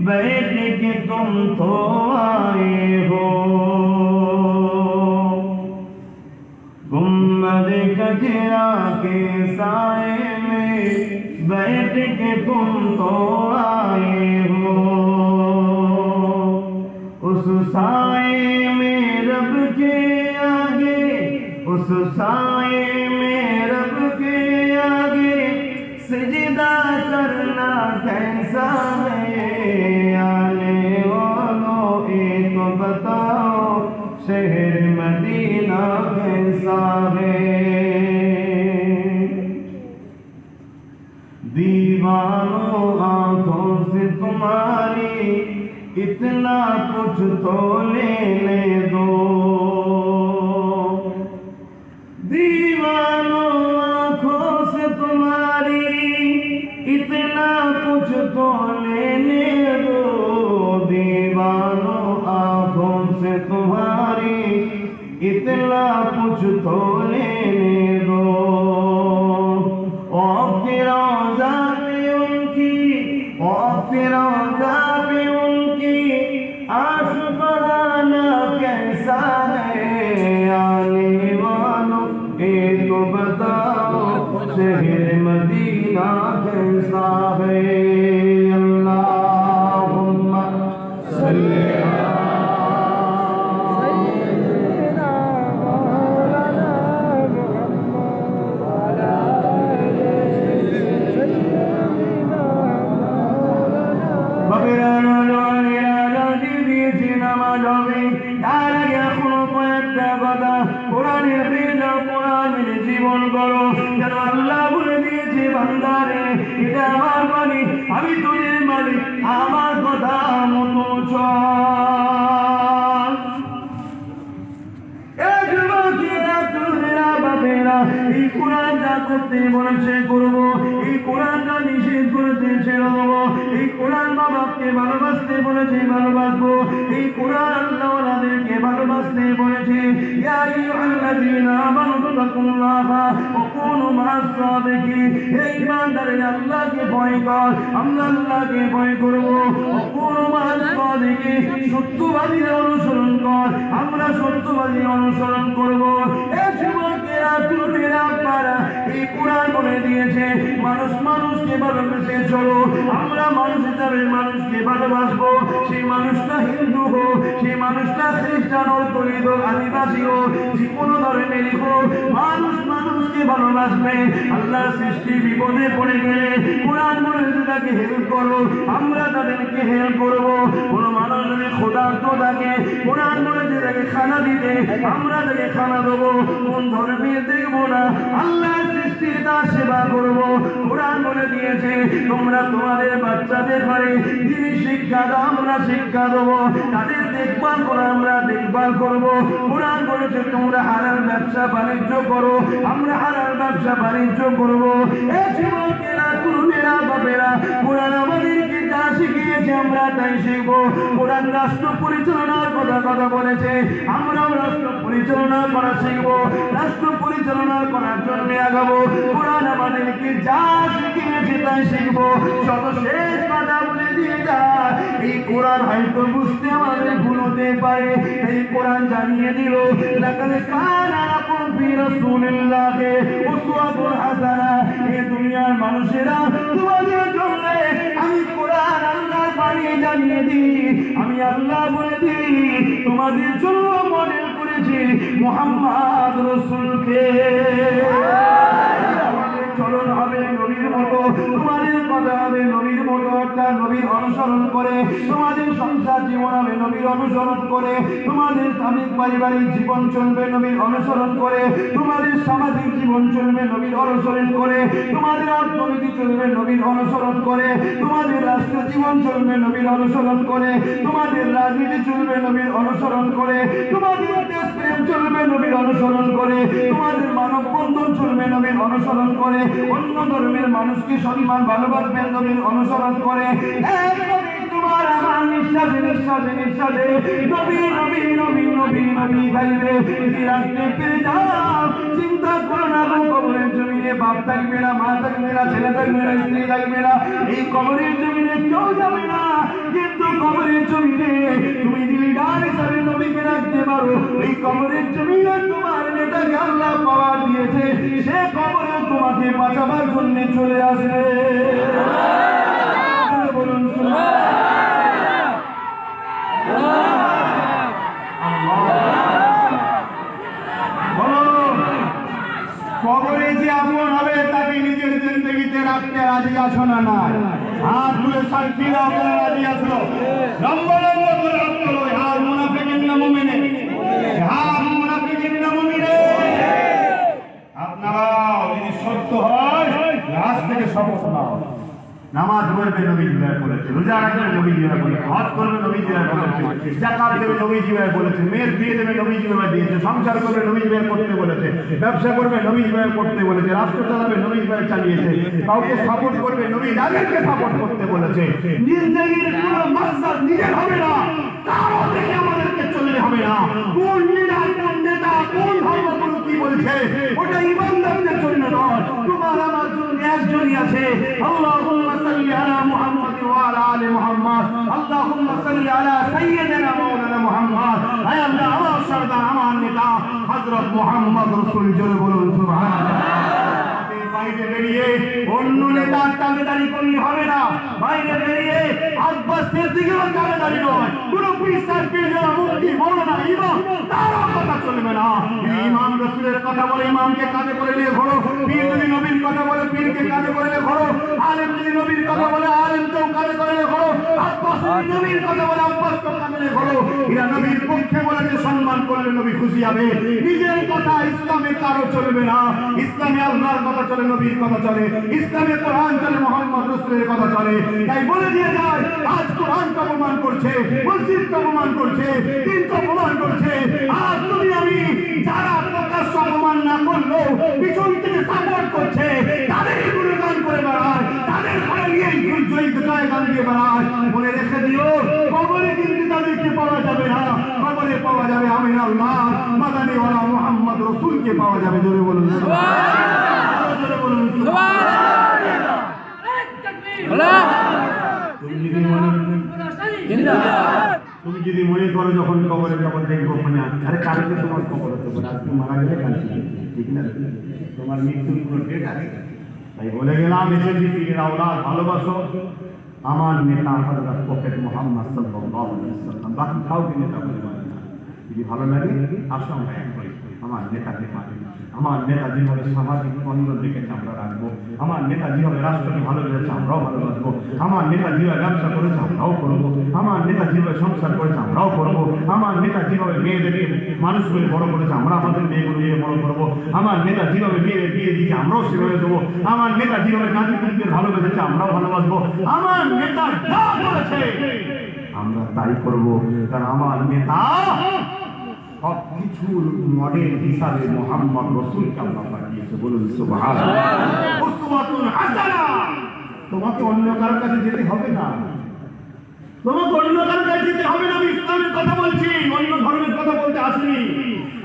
बैठ के तुम तो आए हो, गुंबद गजरा के साए में बैठ के तुम तो आए हो। उस साए में रब के आगे, उस साए में रब के आगे सजदा करना कैसा है। आने वालों एक बताओ शहर मदीना कैसा है। दीवानों आंखों से तुम्हारी इतना कुछ तो लेने दो। दीवानों आंखों से तुम्हारी इतना कुछ तो लेने दो। दीवानों आंखों से तुम्हारी इतना कुछ तो लेने दो। और फिरोजा पे उनकी, और फिरोजा पे उनकी आशिकाना कैसा है। आने वालों एक तो बताओ शहर मदीना कैसा है। अल्लाहुम्मा सल्ली জীবন করো যেন আল্লাহ বলে দিয়েছে বান্দারে এটা আমার বাণী, আমি তোদের মালিক, আমার কথা মতো চল। এই কোরআন যা করতে বলেছে করবো, এই কোরআন যা নিষেধ করেছে ছেড়ে দেবো। এই কোরআন মা বাপকে ভালোবাসতে বলেছে ভালোবাসবো। এই কোরআন আল্লাহওয়ালাদেরকে ভালোবাসতে বলেছে। ইয়া আইয়ুহাল্লাযীনা আমানু তাকুল্লাহা ওয়া কুনু মা'আস সাদিকিন। হে ঈমানদারেরা আল্লাহকে ভয় কর, আমরা আল্লাহকে ভয় করব। ওয়া কুনু মা'আস সাদিকিন, সত্যবাদীদের অনুসরণ কর, আমরা সত্যবাদীর অনুসরণ করব। এই যুবকেরা তরুণেরা আপনারা এই কোরআন বলে দিয়েছে মানুষ মানুষকে ভালোবেসে চলো। আমরা মানুষ হিসাবে মানুষকে ভালোবাসবো। সেই মানুষটা হিন্দু হোক, সেই মানুষটা খ্রিস্টান হোক, দলিত হোক, আদিবাসী হোক, যে কোনো ধরনেরই হোক, মানুষ মানুষকে ভালোবাসবে। আল্লাহ সৃষ্টি বিপদে পড়ে গেলে কোরআন বলে তাকে হেল্প করো, আমরা তাদেরকে হেল্প করবো। কোনো মানুষ যদি ক্ষুধার্ত থাকে কোরআন বলেছে তাকে খানা দিতে, আমরা তাকে খানা দেবো। কোন ধর্মে দেখবো না, আল্লাহ সৃষ্টির তার সেবা করবো। কোরআন বলে দিয়েছে তোমরা তোমাদের বাচ্চাদের ঘরে যিনি শিক্ষা দাও আমরা শিক্ষা দেবো, তাদের দেখভাল করো আমরা দেখভাল করবো। কোরআন বলেছে তোমরা হালাল ব্যবসা বাণিজ্য করো, আমরা হালাল ব্যবসা বাণিজ্য করবো। এই যুবকেরা তরুণেরা বাপেরা কোরআন আমাদেরকে যা শিখিয়েছে আমরা তাই শিখবো। কোরআন রাষ্ট্র পরিচালনার কথা বলেছে, আমরাও রাষ্ট্র পরিচালনা করা শিখবো, রাষ্ট্র পরিচালনা করার জন্য আগাবো। কোরআন আমাদেরকে যা শিখিয়েছে তাই শিখবো। সর্বশেষ কথা বলে দিয়ে যায়, এই কোরআন হয়তো বুঝতে আমাদের ভুল হতে পারে। এই কোরআন জানিয়ে দিল লাকাদ কানা লাকুম ফি রাসূলিল্লাহি উসওয়াতুন হাসানা। এই দুনিয়ার মানুষেরা তোমাদের জন্য আমি কোরআন আল্লাহর বাণী জানিয়ে দিই, আমি আল্লাহ বলে দিই তোমাদের জন্য মডেল করেছি মুহাম্মদ রাসূলকে। চলন হবে নবীর মতো, তোমাদের কথা হবে নবীর মতো, অর্থাৎ নবীর অনুসরণ করে। তোমাদের সংসার জীবন হবে নবীর অনুসরণ করে, তোমাদের স্বামী পারিবারিক জীবন চলবে নবীর অনুসরণ করে, তোমাদের সামাজিক জীবন চলবে নবীর অনুসরণ করে, তোমাদের অর্থনীতি চলবে নবীর অনুসরণ করে, তোমাদের রাষ্ট্র জীবন চলবে নবীর অনুসরণ করে, তোমাদের রাজনীতি চলবে নবীর অনুসরণ করে, তোমাদের দেশপ্রেম চলবে নবীর অনুসরণ করে, তোমাদের মানববন্ধন চলবে নবীর অনুসরণ করে, অন্য ধর্মের মানুষকে সম্মান ভালোবাসবেন নবীর অনুসরণ করে। তোমার আমার নিঃশ্বাসে নিঃশ্বাসে নিঃশ্বাসে নবী নবী নবী নবী নবী গাইবে। রাখতে পেরে যাও, চিন্তা করো না কবরের জমিনে বাপ থাকবে না, মা থাকবে না, ছেলে থাকবে না, স্ত্রী থাকবে না, এই কবরের জমিনে কেউ যাবে না। কিন্তু কবরের জমিনে তুমি দিলদার হিসাবে নবীকে রাখতে পারো। এই কবরের জমিনে তোমার নেতাকে আল্লাহ পাওয়ার দিয়েছে, সে কবরে তোমাকে বাঁচাবার জন্য চলে আসবে। বলুন লম্বা লম্বা করে হাত তোলো। হাত মুনাফিকিন না মুমিনে? হাত মুনাফিকিন না মুমিনে? আপনারা যদি সত্য হয় আজ থেকে শপথ নাও। নামাজ পড়বে নবীজি বলেছে, রোজা রাখবে নবীজি বলেছে, হজ করবে নবীজি বলেছে, যাকাত দেবে নবীজি বলেছে, মেয়ের বিয়ে দেবে নবীজি দিয়েছে, সংসার করবে নবীজি করতে বলেছে, ব্যবসা করবে নবীজি করতে বলেছে, রাষ্ট্র চালাবে নবীজি চালিয়েছে, কাউকে সাপোর্ট করবে নবী যাদেরকে সাপোর্ট করতে বলেছে। জিন্দেগির কোনো মাকসাদ নিজের হবে না, কারো দেখে আমাদেরকে চলতে হবে না। কোন লিডার, কোন নেতা, কোন ধর্মগুরু কি বলছে ওটা ইমানদারদের জন্য নয়, তোমার আমার জন্য একজনই আছে। আল্লাহুম্মা সাল্লি আলা মুহাম্মাদ ওয়া আলা আলি মুহাম্মাদ, আল্লাহুম্মা সাল্লি আলা সাইয়্যিদিনা মাওলানা মুহাম্মদ। হে আল্লাহ, আমার সরদার, আমার নেতা হযরত মুহাম্মদ রাসূল, জোরে বলুন সুবহানাল্লাহ। বাইরে বেরিয়ে অন্য নেতার দাবিদারি করলে হবে না। বাইরে বেরিয়ে আব্বাস সিদ্দিকীর দাবিদারি নয়, পুরো বিশ্বাস পেয়ে মুক্তি মৌলানা ইমাম তার কথা চলবে না। ইমাম রাসূলের কথা বলে ইমামকে কাঁধে করে নিয়ে ঘোরো, পীর যদি নবীর কথা বলে পীরকে কাঁধে করে নিয়ে ঘোরো, আলেম যদি নবীর কথা বলে আলেমকেও কাঁধে করে নিয়ে ঘোরো, আব্বাস যদি নবীর কথা বলে আব্বাসকেও কাঁধে নিয়ে ঘোরো। এরা নবীর পক্ষে বলেছে, সম্মান করলে নবী খুশি হবে। নিজের কথা ইসলামে কারো চলবে না। ইসলামে আল্লাহর কথা চলে, নবীর কথা চলে, ইসলামে কোরআন চলে, মুহাম্মদ রাসূলের কথা চলে। তাই বলে দিয়ে যায়, আজ কোরআনকে অপমান করছে, মসজিদকে অপমান করছে, দিনকে অপমান করছে। আজ তুমি আমি যারা প্রকাশ্য অপমান না করলেও পিছন থেকে সাপোর্ট করছে, তাদেরই গুণগান করে বেড়ায়, তাদের ঘরে নিয়ে জয় গান দিয়ে বেড়ায়। মনে রেখে দিও, কবরে কিন্তু তাদেরকে পাওয়া যাবে না। কবরে পাওয়া যাবে আমিন আল্লাহ মাদানীওয়ালা মুহাম্মদ রাসূলকে পাওয়া যাবে। জোরে বলুন সুবহানাল্লাহ, জোরে বলুন সুবহানাল্লাহ। তুমি যদি মনে করো যখন কবরে যখন দেখবো মানে আরে কালকে তোমার কবর হতে পারে, আজকে মারা গেলে কালকে, ঠিক না? তোমার মৃত্যুর কোনো ডেট আছে। তাই বলে গেলাম, এসেছি পীরের আওলাদ, ভালোবাসো আমার নেতা হযরত প্রফেট মুহাম্মদ সাল্লাল্লাহু আলাইহি ওয়াসাল্লাম। বাকি কাউকে নেতা বলে না। যদি ভালো লাগে আসো আমরা এক করি। আমার নেতাকে পারি, আমার নেতা যেভাবে সামাজিক বন্ধন রেখেছে আমরা রাখবো, আমার নেতা যেভাবে রাষ্ট্রকে ভালোবেসেছে আমরাও ভালোবাসবো, আমার নেতা যেভাবে ব্যবসা করেছে আমরাও করবো, আমার নেতা যেভাবে সংসার করেছে আমরাও করবো, আমার নেতা যেভাবে মেয়েদেরকে মানুষগুলো বড় করেছে আমরা আমাদের মেয়েগুলো নিয়ে বড় করবো, আমার নেতা যেভাবে মেয়েদের বিয়ে দিয়েছে আমরাও সেভাবে দেবো, আমার নেতা যেভাবে নাতিপুতিদের ভালোবেসেছে আমরাও ভালোবাসবো, আমার নেতা যা বলেছে আমরা তাই করবো। কারণ আমার নেতা সবকিছুর মডেল হিসাবে মুহাম্মদ রাসূলকে আল্লাহ পাঠিয়েছে। বলুন সুবহানাল্লাহ। উসওয়াতুন হাসানা। তোমাকে অন্য কারোর কাছে যেতে হবে না, তোমাকে অন্য কারোর কাছে যেতে হবে না। আমি ইসলামের কথা বলছি, অন্য ধর্মের কথা বলতে আসিনি।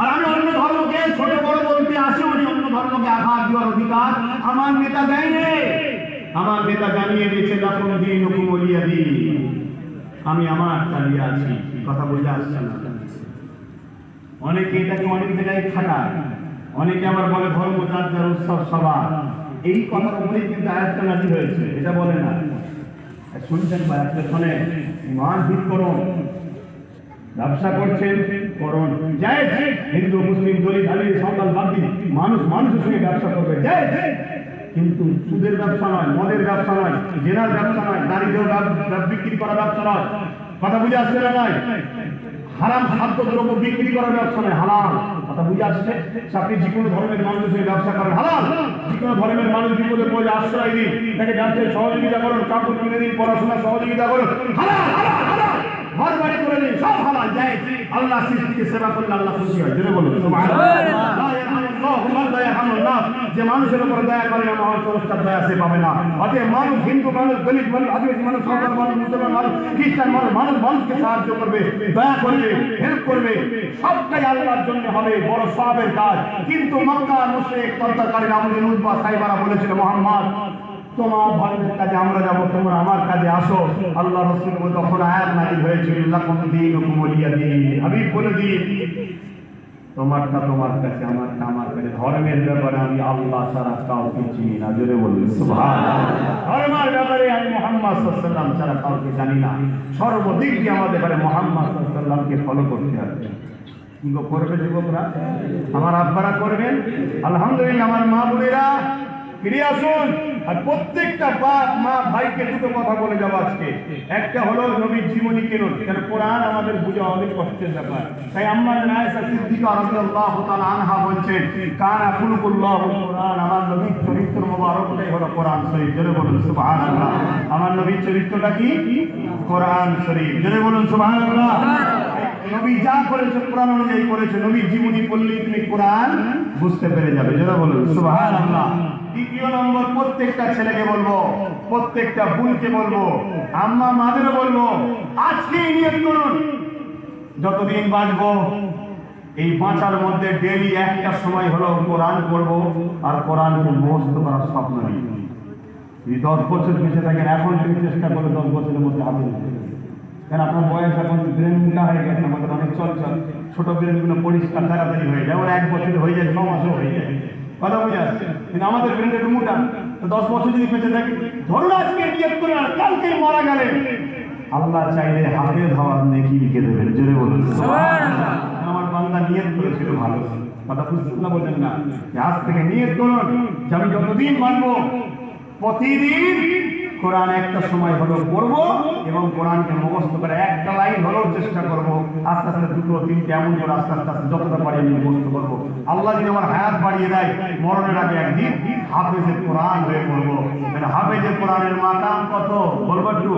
আর আমি অন্য ধর্মকে ছোট বড় বলতে আসিনি। অন্য ধর্মকে আঘাত দেওয়ার অধিকার আমার নেতা দেয়নি। আমার নেতা জানিয়ে দিয়েছে লাকুম দীনুকুম ওয়ালিয়া দীন। আমি আমার চালিয়ে আছি, কথা বলতে আসছে না। অনেকে এটাকে অনেক জায়গায় খাটায়, অনেকে আবার বলে ধর্ম যার যার উৎসব সবার। এই কথার উপরেই কিন্তু আয়াতটা নাযিল হয়েছে, এটা বলে না। শুনছেন বা আজকে শোনে, ইমান ঠিক করুন, ব্যবসা করছেন করুন, জায়েজ। হিন্দু মুসলিম দলিত আলির সন্তান বাদ দিন, মানুষ মানুষের সঙ্গে ব্যবসা করবে জায়েজ। কিন্তু সুদের ব্যবসা নয়, মদের ব্যবসা নয়, জেনার ব্যবসা নয়, নারীদের বিক্রি করা ব্যবসা নয়। কথা বুঝে আসছে না? নয় হারাম খাদ্য দ্রব্য বিক্রি করার ব্যবসা নয়, হালাল। কথা বুঝে আসছে? আপনি যে কোনো ধর্মের মানুষের সঙ্গে ব্যবসা করেন হালাল। যে কোনো ধর্মের মানুষ বিপদে পড়লে আশ্রয় দিন, তাকে ব্যবসায় সহযোগিতা করুন, কাপড় কিনে দিন, পড়াশোনা সহযোগিতা করুন, হালাল হালাল হালাল। ঘর বাড়ি করে দিন, সব হালাল যায়। আল্লাহ সৃষ্টিকে সেবা করলে আল্লাহ খুশি হয়। জোরে বলুন সুবহানাল্লাহ। যে মানুষের উপর দয়া করে না, মহান স্রষ্টার দয়া সে পাবে না। অতএব মানুষ, হিন্দু মানুষ, দলিত মানুষ, আদিবাসী মানুষ, সাঁওতাল মানুষ, মুসলমান মানুষ, খ্রিস্টান মানুষ, মানুষকে সাহায্য করবে, দয়া করবে, হেল্প করবে, সবটাই আল্লাহর জন্য হবে, বড় সওয়াবের কাজ। কিন্তু মক্কার মুশরিক তন্ত্রকারীরা আমাদের উতবা সাইবারা বলেছিল, মুহাম্মদ তোমার ধর্মের কাজে আমরা যাবো, তোমরা আমার কাজে আসো। আল্লাহ রাসূল তখন আয়াত নাযিল হয়েছিল, লাকুম দীনুকুম ওয়ালিয়া দীন। হাবিব বলে দিন, তোমারটা তোমার কাছে, আমারটা আমার কাছে। ধর্মের ব্যাপারে আমি আল্লাহ ছাড়া কাউকে চিনি না। জোরে বলুন সুবহানাল্লাহ। ধর্মের ব্যাপারে আমি মুহাম্মদ সাল্লাল্লাহু আলাইহি ওয়াসাল্লাম ছাড়া কাউকে জানি না। সর্বদিক দিয়ে আমাদের ব্যাপারে মুহাম্মদ সাল্লাল্লাহু আলাইহি ওয়াসাল্লামকে ফলো করতে হবে। কি করবে যুবকরা? আমার আব্বারা করবেন, আলহামদুলিল্লাহ। আমার মা বোনেরা ফিরে আসুন, আর প্রত্যেকটা বাপ মা ভাইকে দুটো কথা বলে যাবো আজকে। একটা হলো নবীর জীবনী কিনুন, কেন কোরআন আমাদের বুঝা অনেক কষ্টের ব্যাপার। তাই আম্মা আয়েশা সিদ্দিকা রাদিয়াল্লাহু তাআলা আনহা বলছেন, কানা খুলুকুল্লাহুল কোরআন, আমার নবীর চরিত্র মোবারকটাই হলো কোরআন শরীফ। জোরে বলুন সুবহানাল্লাহ। আমার নবীর চরিত্রটা কি? কোরআন শরীফ। জোরে বলুন সুবহানাল্লাহ। নবী যা করেছে কোরআন অনুযায়ী করেছে। নবীর জীবনী পড়লেই তুমি কোরআন বুঝতে পেরে যাবে। জোরে বলুন সুবহানাল্লাহ। দ্বিতীয় নম্বর, প্রত্যেকটা ছেলেকে বলবো, প্রত্যেকটা বোনকে বলবো, আম্মা মাদেরও বলবো, আজকে নিয়ত করুন যতদিন বাঁচবো এই বাঁচার মধ্যে ডেইলি একটা সময় হলো কোরআন পড়বো আর কোরআনকে মুখস্থ করার স্বপ্ন নিই। যদি 10 বছর বেঁচে থাকেন এখন তুমি চেষ্টা করো 10 বছরের মধ্যে হাফেজ হতে। কারণ আপনার বয়স এখন ব্রেন মোটা হয়ে গেছে, আমাদের অনেক চলচল ছোট ব্রেনগুলো পরিষ্কার তাড়াতাড়ি হয়ে যায়, ওরা 1 বছরে হয়ে যায়, 6 মাসও হয়ে যায়, কথা বুঝে আসছে। কিন্তু আমাদের ব্রেনটা একটু মোটা, তো 10 বছর যদি বেঁচে থাকে, ধরুন আজকে নিয়ত করে আর কালকেই মারা গেলে আল্লাহ চাইলে হাফেজ হওয়ার নেকি লিখে দেবেন। জোরে বলুন সুবহানাল্লাহ। আমার বান্দা নিয়ত করেছিল ভালো, কথা বুঝতে না বলেন না, আজ থেকে নিয়ত করুন যে আমি যতদিন বাঁচবো প্রতিদিন কোরআন একটা সময় হলো পড়বো এবং কোরআনকে মুখস্থ করে একটা লাইন হলেও চেষ্টা করবো। আস্তে আস্তে 2-3 এমন করে আস্তে আস্তে আস্তে যতটা পারি আমি মুখস্থ করবো। আল্লাহ যদি আমার হায়াত বাড়িয়ে দেয়, মরণের আগে একদিন হাফেজে কোরআন হয়ে পড়বো। হাফেজে কোরআনের মাকাম কত বলবো একটু?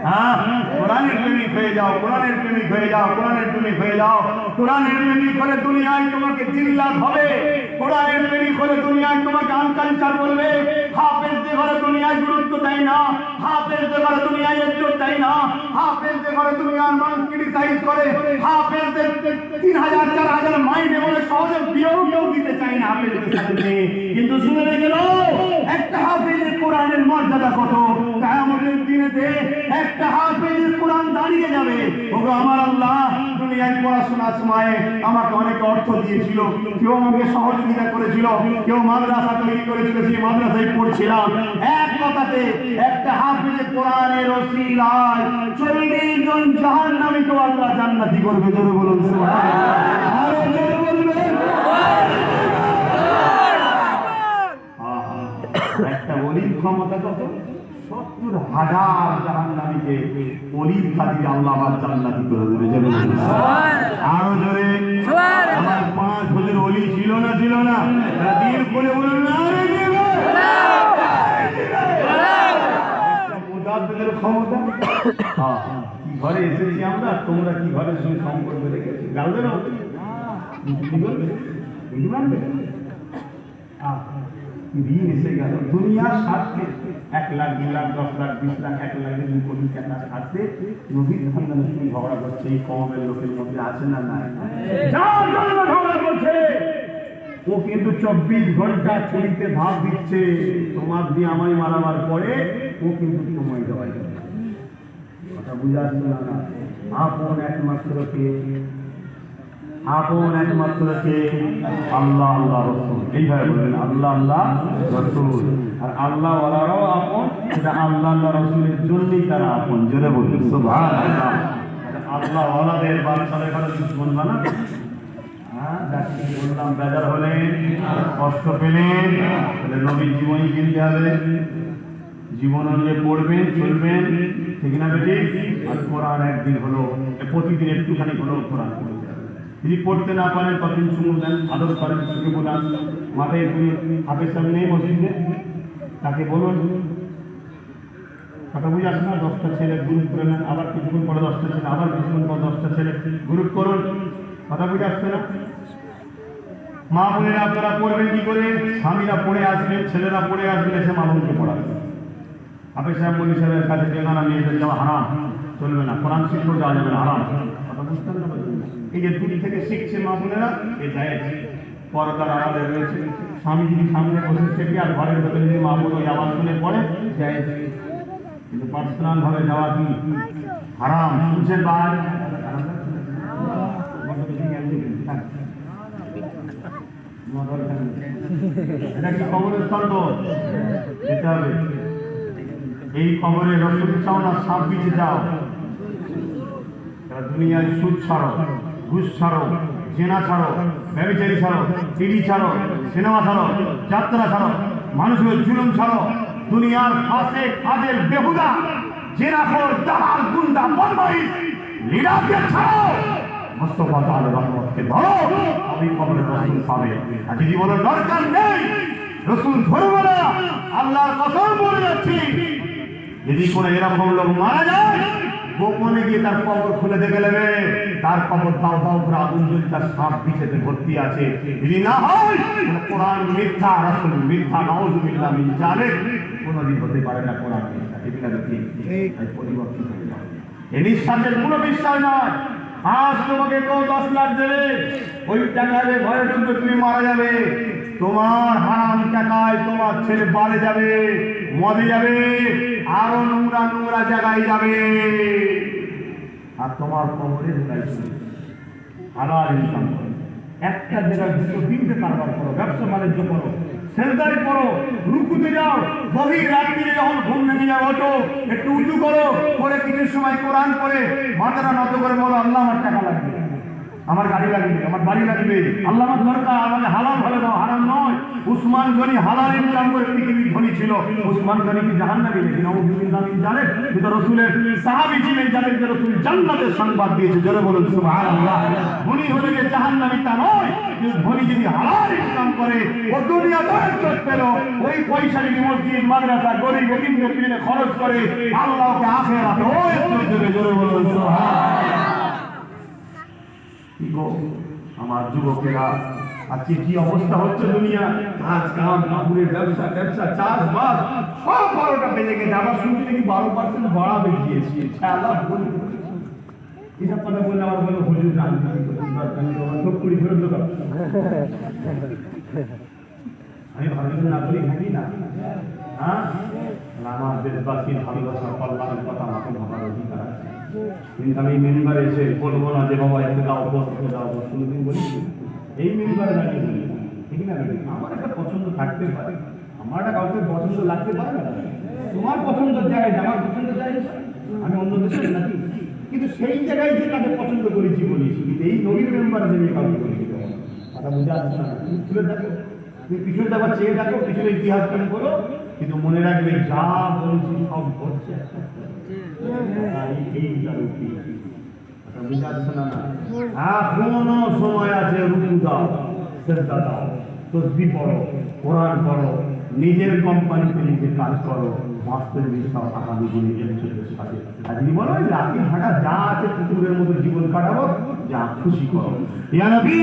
হ্যাঁ, কোরআনের প্রেমিক হয়ে যাও, কোরআনের প্রেমিক হয়ে যাও, কোরআনের প্রেমিক হয়ে যাও। কোরআনের প্রেমিক হলে দুনিয়ায় তোমাকে জিল্লাত হবে, কোরআনের প্রেমিক হলে দুনিয়ায় তোমাকে আনকালচার বলবে। হাফেজদের ঘরে দুনিয়ায় গুরুত্ব দেয় না, হাফেজদের ঘরে দুনিয়ায় ইজ্জত দেয় না, হাফেজদের ঘরে দুনিয়ার মানুষ ক্রিটিসাইজ করে, হাফেজদের 3000-4000 মাইনে বলে সহজে বিয়েও দিতে চায় না হাফেজদের সাথে। কিন্তু শুনে রেখে দাও, একটা হাফেজের কোরআনের মর্যাদা কত। কিয়ামতের দিনেতে একটা হাফেজের কোরআন দাঁড়িয়ে যাবে, ওগো আমার আল্লাহ দুনিয়ায় পড়াশোনার সময় আমাকে অনেক অর্থ দিয়েছিল, কেউ আমাকে সহযোগিতা করেছিল, কেউ মাদ্রাসা তৈরি করেছিল, সেই মাদ্রাসায় পড়ছিলাম। এক কথাতে একটা হাফেজের কোরআনের ওসিলায় 40 জন জাহান্নামীকে আল্লাহ জান্নাতি করবে। জোরে বলুন সুবহানাল্লাহ। আরো জোরে বলবেন সুবহানাল্লাহ। একটা ওলির ক্ষমতা কত? 70,000 জাহান্নামীকে ওলির খাতিরে আল্লাহ জান্নাতি করে দেবে। জোরে বলুন সুবহানাল্লাহ। আরো জোরে সুবহানাল্লাহ। আমার 5 হুজুর ওলি ছিল না? ছিল না? দিল করে বলুন না রে মুজাদ্দিদের ক্ষমতা। কি ঘরে এসেছি আমরা, তোমরা কি ঘরের সঙ্গে সম্পর্ক রেখেছি? গাল দেবে দিন এসে গেল দুনিয়ার স্বার্থে 1 লাখ 2 লাখ 10 লাখ 20 লাখ 1 লাখ 2 কোটি টাকার স্বার্থে নবীর খানদানের সঙ্গে ঝগড়া করছে। এই কমের লোকের মধ্যে আছে না? নাই। যার জন্য ঝগড়া করছে ও কিন্তু 24 ঘন্টা ছুরিতে ভাব দিচ্ছে, তোমার দিয়ে আমায় মারামার পরে ও কিন্তু সময় দেওয়াই যাবে। কথা বুঝা আসছে না? আপন একমাত্র কে? আপন একমাত্র কে? আল্লাহ আল্লাহ রসুল। এইভাবে বলবেন আল্লাহ আল্লাহ রসুল। আর আল্লাহ ওয়ালারাও আপন, সেটা আল্লাহ আল্লাহ রসুলের জন্যই তারা আপন। জোরে বলবেন সুবহানাল্লাহ। আল্লাহ ওয়ালাদের বাচ্চাদের কথা দুশ্মন বানাবে। বললাম বেজার হলেন, কষ্ট পেলেন, তাহলে নবীর জীবনী কিনতে হবে, জীবন অনুযায়ী পড়বেন চলবেন, ঠিক না বেটি? আর কোরআন একদিন হলো, প্রতিদিন একটুখানি হলেও কোরআন পড়তে হবে। যদি পড়তে না পারেন ততদিন শুনুন দেন, আদর করেন, চোখে বলান, মাথায় তুমি হাফেজ সাহেব নেই মসজিদে, তাকে বলুন। কথা বুঝে আসে না? 10টা ছেলে গ্রুপ করে নেন, আবার কিছুক্ষণ পরে 10টা ছেলে, আবার কিছুক্ষণ পর 10টা ছেলে গ্রুপ করুন। কথা বুঝে আসছে না? মা বোনেরা আপনারা পড়বেন কি করে? স্বামীরা পড়ে আসবেন, ছেলেরা পড়ে আসবেন, এসে মা বোনকে পড়াবেন। হাফেজ সাহেব মৌলী সাহেবের কাছে বেগানা মেয়েদের যাওয়া হারাম, চলবে না। কোরআন শিক্ষক যাওয়া যাবে না, হারাম। কথা বুঝতে না? এই যে দূর থেকে শিখছে মা বোনেরা, এ জায়েজ, পর্দার আড়ালে রয়েছে। স্বামী যদি সামনে বসে শেখে আর ঘরের ভেতরে যদি মা বোন ওই আওয়াজ শুনে পড়ে, জায়েজ। কিন্তু পার্সোনাল ভাবে যাওয়া কি হারাম? শুনছেন ভাই? এটা কি কবরস্থান? তো যেতে হবে। এই কবরে রসুল চাও না সাপ বিছে যাও? দুনিয়ায় সুদ ছাড়ো, ঘুষ ছাড়ো, জেনা ছাড়ো, ব্যভিচারী ছাড়ো, টিভি ছাড়ো, সিনেমা ছাড়ো, যাত্রা ছাড়ো, মানুষের জুলুম ছাড়ো, দুনিয়ার ফাঁসে কাজের বেহুদা জেনাখোর দালাল গুন্ডা বদমাইশ লিডারকে ছাড়ো, মুস্তাফা তাআলা রহমতকে ধরো, আমি কবরে রাসূল পাবে। আর যদি বলো দরকার নেই, রাসূল ধরবো না, আল্লাহর কসম বলে যাচ্ছি, যদি কোনো এরকম লোক মারা যায়, গোপনে গিয়ে তার কবর খুলে দেখে নেবে, তার কবর দাও দাও করে আগুন জ্বলছে, তার সাপ বিছেতে ভর্তি আছে। যদি না হয় কোরআন মিথ্যা, রাসূল মিথ্যা, নাউযুবিল্লাহ মিন যালিক, কোনোদিন হতে পারে না কোরআন মিথ্যা। ঠিক না? ঠিক। এই পরিবর্তন হয়ে যাবে, এই নিঃশ্বাসের কোনো বিশ্বাস নয়। আজ তোমাকে কেউ 10 লাখ দেবে, ওই টাকায় ভয়ে ঢুকবে তুমি মারা যাবে। তোমার হারাম টাকায় তোমার ছেলে বাড়ে যাবে, মদে যাবে, আরো নোংরা নোংরা জায়গায় যাবে, আর তোমার কবরে হালাল ইনকাম করো। একটা জায়গায় 2-3টে কারবার করো, ব্যবসা বাণিজ্য করো, সেজদায় করো, রুকুতে যাও, গভীর রাত্রিরে যখন ঘুম ভেঙে যাও ওঠো, একটু উঁচু করো, করে কিছু সময় কোরআন পড়ে মাথাটা নত করে বলো, আল্লাহ আমার টাকা লাগবে, আমার গাড়ি লাগবে, আমার বাড়ি লাগবে, আল্লাহ আমার দরকার, আমাকে হালাল ভালো দাও, হারাম নয়। উসমান গনি হালাল ইনকাম করে পৃথিবীর ধনী ছিল। উসমান গনি কি জাহান্নামী নাকি? নাউযুবিল্লাহ মিন যালিক। কিন্তু রাসূলের সাহাবী ছিলেন যাদেরকে রাসূল জান্নাতের সংবাদ দিয়েছে। জোরে বলুন সুবহানাল্লাহ। ধনী হলে যে জাহান্নামী তা নয়, কিন্তু ধনী যদি হালাল ইনকাম করে, ও দুনিয়াতে ইজ্জত পেল, ওই পয়সা যদি মসজিদ, মাদ্রাসা, গরিব এতিমদের পিছনে খরচ করে, আল্লাহকে আখিরাতে ওই ইজ্জত দেবে। জোরে বলুন সুবহানাল্লাহ। আমার যুবকেরা, আজকে কি অবস্থা হচ্ছে দুনিয়া, কাজ কাম কাপড়ের ব্যবসা ব্যবসা চাষবাস সব 12টা বেজে গেছে। আবার শুনছি নাকি 12% বাড়াবে গিয়েছে। এসব কথা বললে আমার বলে হুজুর রাজনীতি করি ফেরত দেবো। আমি ভাবছি না বলি থাকি না, হ্যাঁ, আমার দেশবাসীর ভালোবাসা কল্যাণের কথা আমাকে ভাবার অধিকার আছে। কিন্তু আমি মেম্বারে এসে বলবো না যে বাবা এতে দাও দাও, শুনদিন বলি এই মেম্বারে দাঁড়িয়ে বলি, ঠিক না? আমার একটা পছন্দ থাকতে পারে, আমার একটা কাউকে পছন্দ লাগতে পারে না, তোমার পছন্দ যায়, আমার পছন্দ যায়, আমি অন্য দেশে নাকি, কিন্তু সেই জায়গায় যে তাকে পছন্দ করেছি বলি, কিন্তু এই নবীর মেম্বার দেবে কাউকে বলি, কথা বুঝে আসছে না। তুমি তুলে দেখো, তুমি পিছনে যাবার চেয়ে দেখো, পিছনে ইতিহাস কেন করো, কিন্তু মনে রাখবে যা বলছি সব হচ্ছে। এখনো সময় আছে, রুকু দাও, সেজদা দাও, তাসবিহ পড়ো, কোরআন পড়ো, নিজের কোম্পানিতে নিজে কাজ করো, বাস্তব বিশ্বাস আগামী দিনে ইজ্জতের সাথে। আর যদি বলো রাতে হাঁটা যা আছে কুকুরের মতো জীবন কাটাবো, যা খুশি করো। ইয়া নবী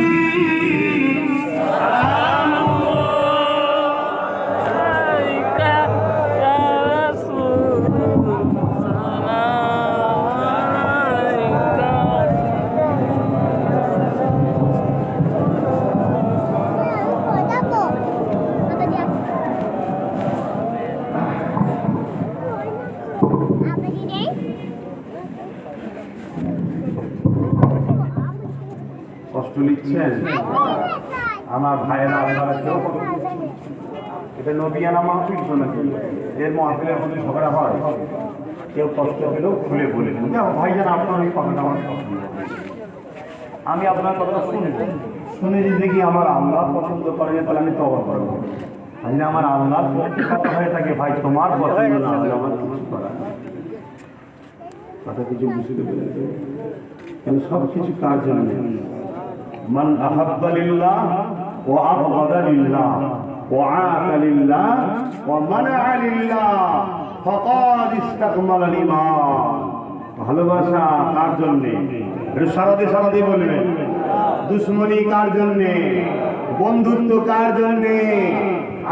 কষ্ট লিখছেন আমার ভাইয়েরা, আপনারা কেউ এটা নবিয়ানা মাহফিল তো নাকি, এর মাহফিলের মধ্যে ঝগড়া হয়, কেউ কষ্ট পেলেও খুলে বলে ভাই যেন আপনার ওই কথাটা আমার পছন্দ, আমি আপনার কথা শুনবো, শুনে যদি দেখি আমার আল্লাহ পছন্দ করে, তাহলে আমি তওবা করবো। আর যদি আমার আল্লাহর কথা হয়ে থাকে, ভাই তোমার পছন্দ না হলে আমার কিছু করা, কথা কিছু বুঝতে পেরেছে? কেন সব কিছু কার জন্য? মান আহাব্বা লিল্লাহ ওয়া আবগাদা লিল্লাহ ওয়া আতা লিল্লাহ ওয়া মানাআ লিল্লাহ ফাকাদ ইসতাকমালাল ঈমান। ভালোবাসা কার জন্য? একটু সারাদি সারাদি বলবেন। দুশ্মনী কার জন্য? বন্ধুত্ব কার জন্য?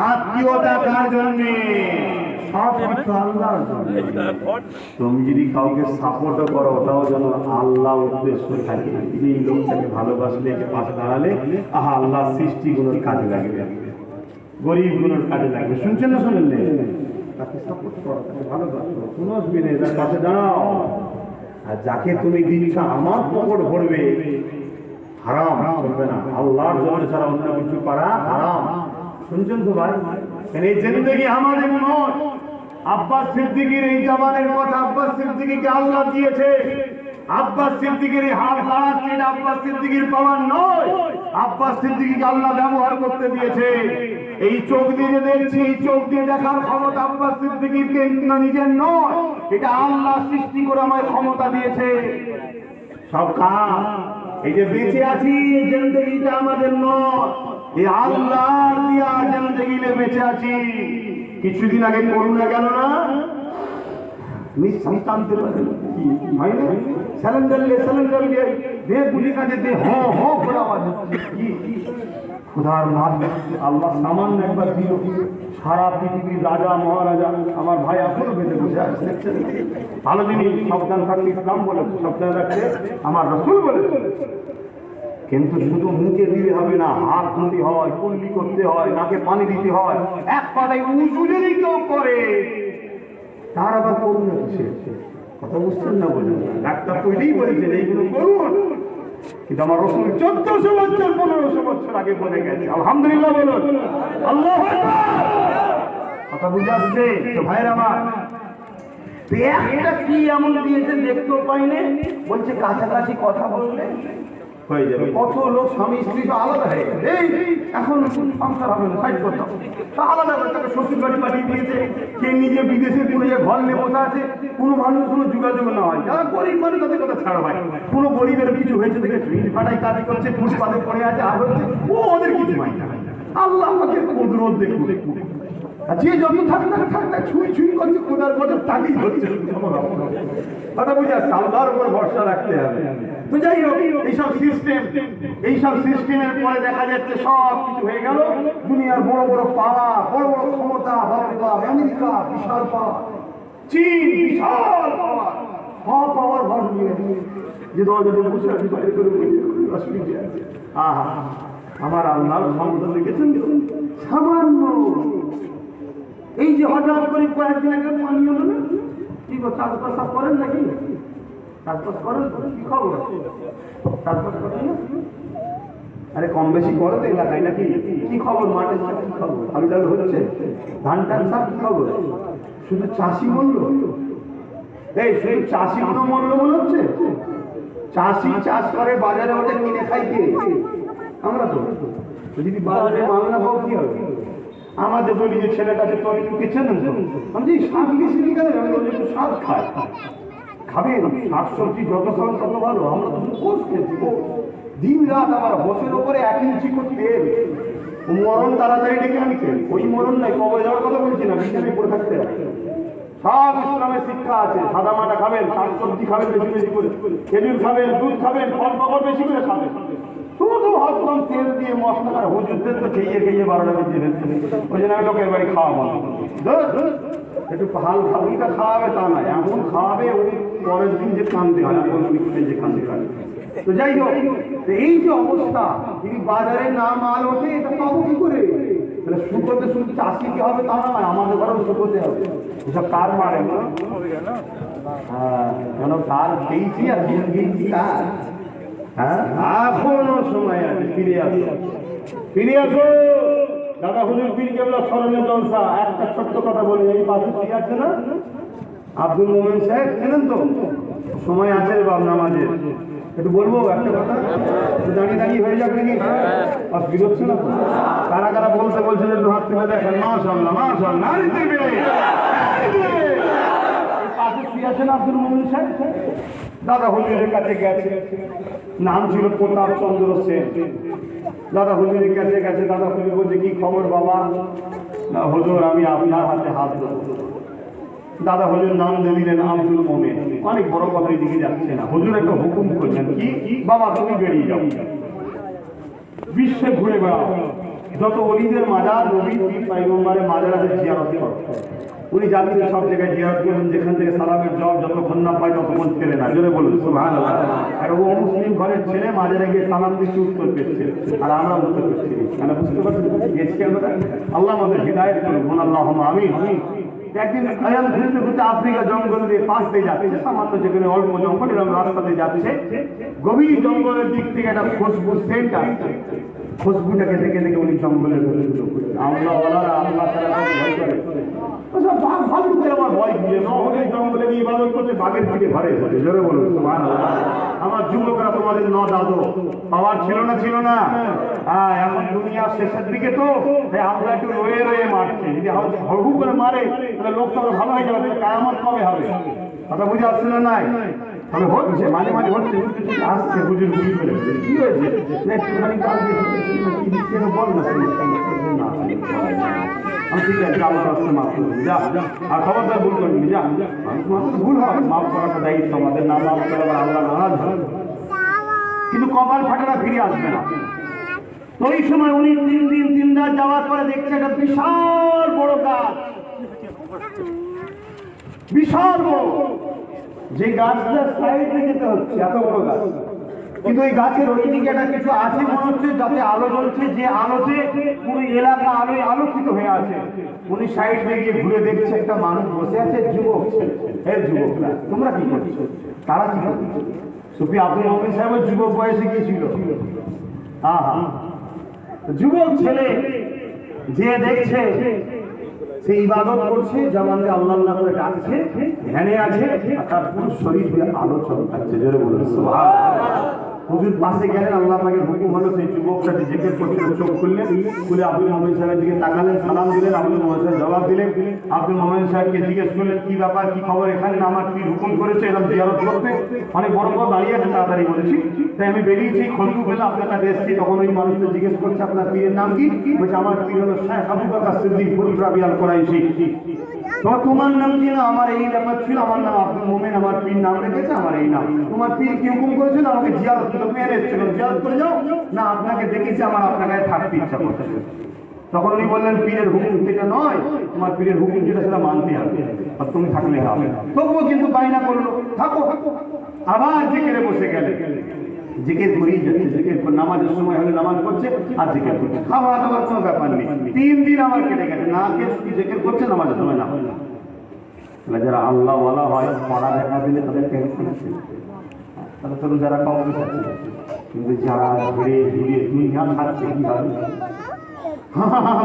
আত্মীয়তা কার জন্য? সব কিছু আল্লাহর জন্য। তুমি যদি কাউকে সাপোর্টও করো, ওটাও যেন আল্লাহ উদ্দেশ্য থাকে, এই লোকটাকে ভালোবাসলে, একে পাশে দাঁড়ালে, আহা আল্লাহ সৃষ্টিগুলোর কাজে লাগবে, গরিবগুলোর কাজে লাগবে। শুনছেন না? শোনেন না? তাকে সাপোর্ট করো, তাকে ভালোবাসো, কোনো অসুবিধা নেই, তার পাশে দাঁড়াও। আর যাকে তুমি দিচ্ছ আমার পকড় ভরবে, হারাম চলবে না। আল্লাহর জন্য ছাড়া অন্য কিছু করা হারাম। শুনছেন তো ভাই? এই জিন্দেগি আমাদের নয়। আব্বাস সিদ্দিকীর এই জবানের কথা আব্বাস সিদ্দিকীকে আল্লাহ দিয়েছে। আব্বাস সিদ্দিকীর হাত হারাচ্ছে, এটা আব্বাস সিদ্দিকীর পাওয়ার নয়। আব্বাস সিদ্দিকীকে আল্লাহ ব্যবহার করতে দিয়েছে। এই চোখ দিয়ে দেখছি, এই চোখ দিয়ে দেখার ক্ষমতা আব্বাস সিদ্দিকীর নিজের নয়, এটা আল্লাহ সৃষ্টি করে আমায় ক্ষমতা দিয়েছে। সব কাজ এই যে বেঁচে আছি, এই জিন্দেগিটা আমাদের নয়, এই আল্লাহর দিয়া জিন্দেগিতে বেঁচে আছি। কিছুদিন আগে করোনা গেল না, নিঃশ্বাস টানতে পারে হয় না, সিলিন্ডার দে গুলি কাজে দে হ হ করে আওয়াজ হচ্ছে। কি খোদার নাম, আল্লাহ সামান্য একবার দিল, সারা পৃথিবীর রাজা মহারাজা আমার ভাই এখনো বেঁধে বসে আছে। ভালো জিনিস, সাবধান থাকলে ইসলাম বলেছে, সাবধান রাখতে আমার রাসূল বলেছে। কিন্তু শুধু মুখে দিলে হবে না, হাত ধুতে হয়, কুল্লি করতে হয়, নাকে পানি দিতে হয়। এক কথায় উজু যদি কেউ করে তার আবার করুন না, কিসে কথা বুঝছেন না? বলুন, ডাক্তার তো এটাই বলেছেন এইগুলো করুন, কিন্তু আমার রাসূল 1400 বছর 1500 বছর আগে বলে গেছে। আলহামদুলিল্লাহ বলুন, আল্লাহু আকবার। কথা বুঝে আসছে তো ভাইরা আমার? একটা কি এমন দিয়েছে দেখতেও পাইনি, বলছে কাছাকাছি কথা বললে হয়ে যাবে। কত লোক স্বামী স্ত্রী তো আলাদা হয়ে গেছে, এই এখন সংসার হবে না, সাইড করতে হবে, তা আলাদা করে তাকে শ্বশুর বাড়ি পাঠিয়ে দিয়েছে। কে নিজে বিদেশে কোনো ঘর নিয়ে বসে আছে, কোনো মানুষ কোনো যোগাযোগ না হয়। যারা গরিব মানুষ তাদের কথা ছাড়া হয়, কোনো গরিবের কিছু হয়েছে দেখে ইট ফাটাই কাজ করছে, ফুটপাতে পড়ে আছে, আর হচ্ছে ও ওদের কিছু হয় না। আল্লাহ আমাকে কুদরত দেখুন, যে যত থাকতে ছুঁই ছুঁই করছে, খোদার কথা তাকেই হচ্ছে। কথা বুঝে আসছে, আল্লাহর উপর ভরসা রাখতে হবে। তো যাই হোক, এইসব সিস্টেমের পরে দেখা যাচ্ছে সব কিছু হয়ে গেল। দুনিয়ার বড় বড় পাওয়া, বড় বড় ক্ষমতা, আমেরিকা বিশাল পাওয়া, চীন বিশাল পাওয়া, সব পাওয়ার ভর নিয়ে যে দরজা বসে আছে বাইরে করে অসুবিধা আছে। আহা, আমার আল্লাহর ক্ষমতা দেখেছেন সামান্য। এই যে হঠাৎ করে কয়েকদিন আগে পানি হলো না, কি চাষবাস সব করেন নাকি? চাষবাস করেন? কি খবর? চাষবাস করেন না? আরে কম বেশি করে তো এলাকায় নাকি? কি খবর? মাঠে কি খবর? আলু টালু হচ্ছে, ধান টান সব কি খবর? শুধু চাষি মূল্য, এই শুধু চাষি কোনো মূল্য মনে হচ্ছে? চাষি চাষ করে, বাজারে ওটা কিনে খাই কে? আমরা তো যদি বাজারে মাল না পাবো কি হবে? আমাদের বলি যে ছেলেটাকে তো একটু খেছেন তো, আমি যে শাক বেশি গেলে একটু শাক খাই, খাবেন শাক সবজি যত খাবেন তত ভালো। আমরা তো শুধু কোষ খেয়েছি, দিন রাত আবার বসের ওপরে 1 ইঞ্চি করতে মরণ তাড়াতাড়ি ডেকে আনছে। ওই মরণ নাই, কবরে যাওয়ার কথা বলছি না, বিছানায় পড়ে থাকতে হবে। সব ইসলামের শিক্ষা আছে। সাদা মাটা খাবেন, শাক সবজি খাবেন বেশি বেশি করে, খেজুর খাবেন, দুধ খাবেন, ফল পাকড় বেশি করে খাবেন। শুধু হকদম তেল দিয়ে মশলা আর হুজুরদের তো খেয়ে 12টা বেজে ফেলছে। ওই জন্য আমি লোকের বাড়ি খাওয়া বন্ধ, একটু হালকা খাওয়াবে তা নয়, এমন খাওয়াবে ওই পরের দিন যে কান্দে হয়, যে কান্দে হয়। তো যাই হোক, এই যে অবস্থা, যদি বাজারে না মাল ওঠে এটা পাবো কি করে? তাহলে শুকোতে শুধু চাষিকে হবে তা নয়, আমাদের ঘরেও শুকোতে হবে। এসব কার মারে না? হ্যাঁ, কেন তার খেয়েছি আর খেয়েছি তার। হ্যাঁ, এখনো সময় আছে, ফিরে আসো, ফিরে আসো। দাদা হুজুর পীর কেবলা স্মরণীয় জলসা। একটা ছোট্ট কথা বলি, এই পাশে ঠিক আছে না আব্দুল মোমেন সাহেব, চেনেন তো? সময় আছে রে বাপ নামাজের, একটু বলবো একটা কথা, দাঁড়িয়ে দাঁড়িয়ে হয়ে যাক নাকি? অসুবিধা হচ্ছে না? কারা কারা বলতে বলছেন একটু হাত তুলে দেখেন। মাশাআল্লাহ মাশাআল্লাহ, পাশে ঠিক আছেন আব্দুল মোমেন সাহেব? দাদা হুজুরের কাছে গেছে, নাম ছিল প্রতাপ চন্দ্র সেন। দাদা হুজুরের কাছে গেছে, দাদা হুজুর বলছে কি খবর বাবা? না হুজুর, আমি আপনার হাতে হাত দেবো। দাদা হুজুর নাম দিলেন আব্দুল মোমেন। অনেক বড় কথাই দিকে যাচ্ছে না, হুজুর একটা হুকুম করলেন, কি বাবা তুমি বেরিয়ে যাও, বিশ্বে ঘুরে বেড়াও, যত অলিদের মাজার, নবী পীর পয়গম্বরের মাজার আছে জিয়ারত করো। উনি যাচ্ছেন সব জায়গায় জিয়ারত করলেন, যেখান থেকে সালামের জব যতক্ষণ না পায় ততক্ষণ ছেলে না। জোরে বলুন সুবহানাল্লাহ। আর ও মুসলিম ঘরের ছেলে মাজারে গিয়ে সালাম দিচ্ছে, উত্তর পেচ্ছে, আর আমরা উত্তর পেচ্ছি। কেন বুঝতে পারছি গেছি আমরা? আল্লাহ আমাদের হিদায়াত করুন, আল্লাহুম্মা আমিন। একদিন আয়াম ঘুরতে ঘুরতে আফ্রিকা জঙ্গল দিয়ে পাশ দিয়ে যাচ্ছে, সামান্য যেখানে অল্প জঙ্গল, এরকম রাস্তাতে যাচ্ছে, গভীর জঙ্গলের দিক থেকে একটা খুশবু সেন্ট আসছে। খুশবুটাকে দেখে দেখে উনি জঙ্গলের ভেতরে ঢুকে, আল্লাহ আল্লাহ ছাড়া ভয় করে বাঘ ভালুকে আমার ভয় দিয়ে নহলে জঙ্গলে গিয়ে ইবাদত করছে, বাঘের পিঠে ঘরে এসেছে। জোরে বলুন সুবহানাল্লাহ। আমার যুবকরা তোমাদের দাদু পাওয়ার ছিল না? হ্যাঁ, এখন দুনিয়ার শেষের দিকে তো আমরা একটু রয়ে মারছি। যদি হু করে মারে তাহলে লোক তো ভালো হয়ে যাবে, কায়ামত কবে হবে? কথা বুঝে আসছে না? নাই তবে হচ্ছে, মাঝে মাঝে হচ্ছে, আসছে, বুঝুন করে কি হয়েছে একটুখানি কাল দিয়ে বল না। ঠিক আছে, আমার রাস্তা মাফ করবি, যা। আর খবরদার ভুল করবি, যা। ভুল হয়, মাফ করাটা দায়িত্ব আমাদের। না মাফ করে আবার আল্লাহ নারাজ হয়, কিন্তু কপাল ফাটাটা ফিরে আসবে না। তো এই সময় উনি 3 দিন 3 রাত যাওয়ার পরে দেখছে একটা বিশাল বড় গাছ, বিশাল বড়, যে গাছটার সাইডে যেতে হচ্ছে, এত বড় গাছ। কিন্তু ওই গাছের ওই দিকে একটা কিছু আছে মনে হচ্ছে, যাতে আলো জ্বলছে, যে আলোতে পুরো এলাকা আলোয় আলোকিত হয়ে আছে। উনি সাইড দিয়ে ঘুরে দেখছে একটা মানুষ বসে আছে, যুবক। যুবকরা তোমরা কি করছো? তারা কি করছো? সুফি আব্দুল মুমিন সাহেবের যুবক বয়সে কি ছিল? যুবক ছেলে যে দেখছে সে ইবাদত করছে, জামানে আল্লাহ আল্লাহ করে ডাকছে, ধ্যানে আছে, তার পুরো শরীর দিয়ে আলো চমকাচ্ছে। জোরে বলুন সুবহানাল্লাহ। হুজুর পাশে গেলেন, আল্লাহ পাকের হুকুম হলো সেই যুবকটা জিজ্ঞেস করছিল, চোখ খুললেন, খুলে আব্দুল মুমিন সাহেবের দিকে তাকালেন, সালাম দিলেন। আব্দুল মুমিন সাহেব জবাব দিলেন। আব্দুল মুমিন সাহেবকে জিজ্ঞেস করলেন, কি ব্যাপার, কি খবর, এখানে আমার কি হুকুম করেছে এরকম জিয়ারত করতে? অনেক বড় বড় দাঁড়িয়ে আছে, তাড়াতাড়ি বলেছি, তাই আমি বেরিয়েছি, খোঁজ পেলাম আপনার কাছে এসেছি। তখন ওই মানুষটা জিজ্ঞেস করছে, আপনার পীরের নাম কি? বলছে, আমার পীর হলো শেখ আবু বকর সিদ্দিক রাবিয়াল কুরাইশি। তো তোমার নাম কি? না, আমার এই ব্যাপার ছিল, আমার নাম আব্দুল মুমিন, আমার পীর নাম রেখেছে, আমার এই নাম। তোমার পীর কি হুকুম করেছিল? আমাকে জিয়ারত করতে এসেছিল, জিয়ারত করে যাও। না, আপনাকে দেখেছি, আমার আপনার কাছে থাকতে ইচ্ছা করছে। তখন উনি বললেন, পীরের হুকুম যেটা নয়, তোমার পীরের হুকুম যেটা সেটা মানতে হবে, আর তুমি থাকলে হবে। তবুও কিন্তু বায়না করলো, থাকো। আবার জিকিরে বসে গেলে, জিকির করেই যাচ্ছে, জিকির নামাজের সময় হলে নামাজ করছে আর জিকির করছে, খাওয়া দাওয়ার কোনো ব্যাপার নেই। 3 দিন আমার কেটে গেছে, না কে জিকির করছে, নামাজের সময় না। যারা আল্লাহ ওয়ালা হয়, পড়া দেখা দিলে তাদের টেনশন আছে, তাহলে তো যারা কম আছে। কিন্তু যারা ঘুরে ঘুরে দুনিয়া খাচ্ছে, কি হবে?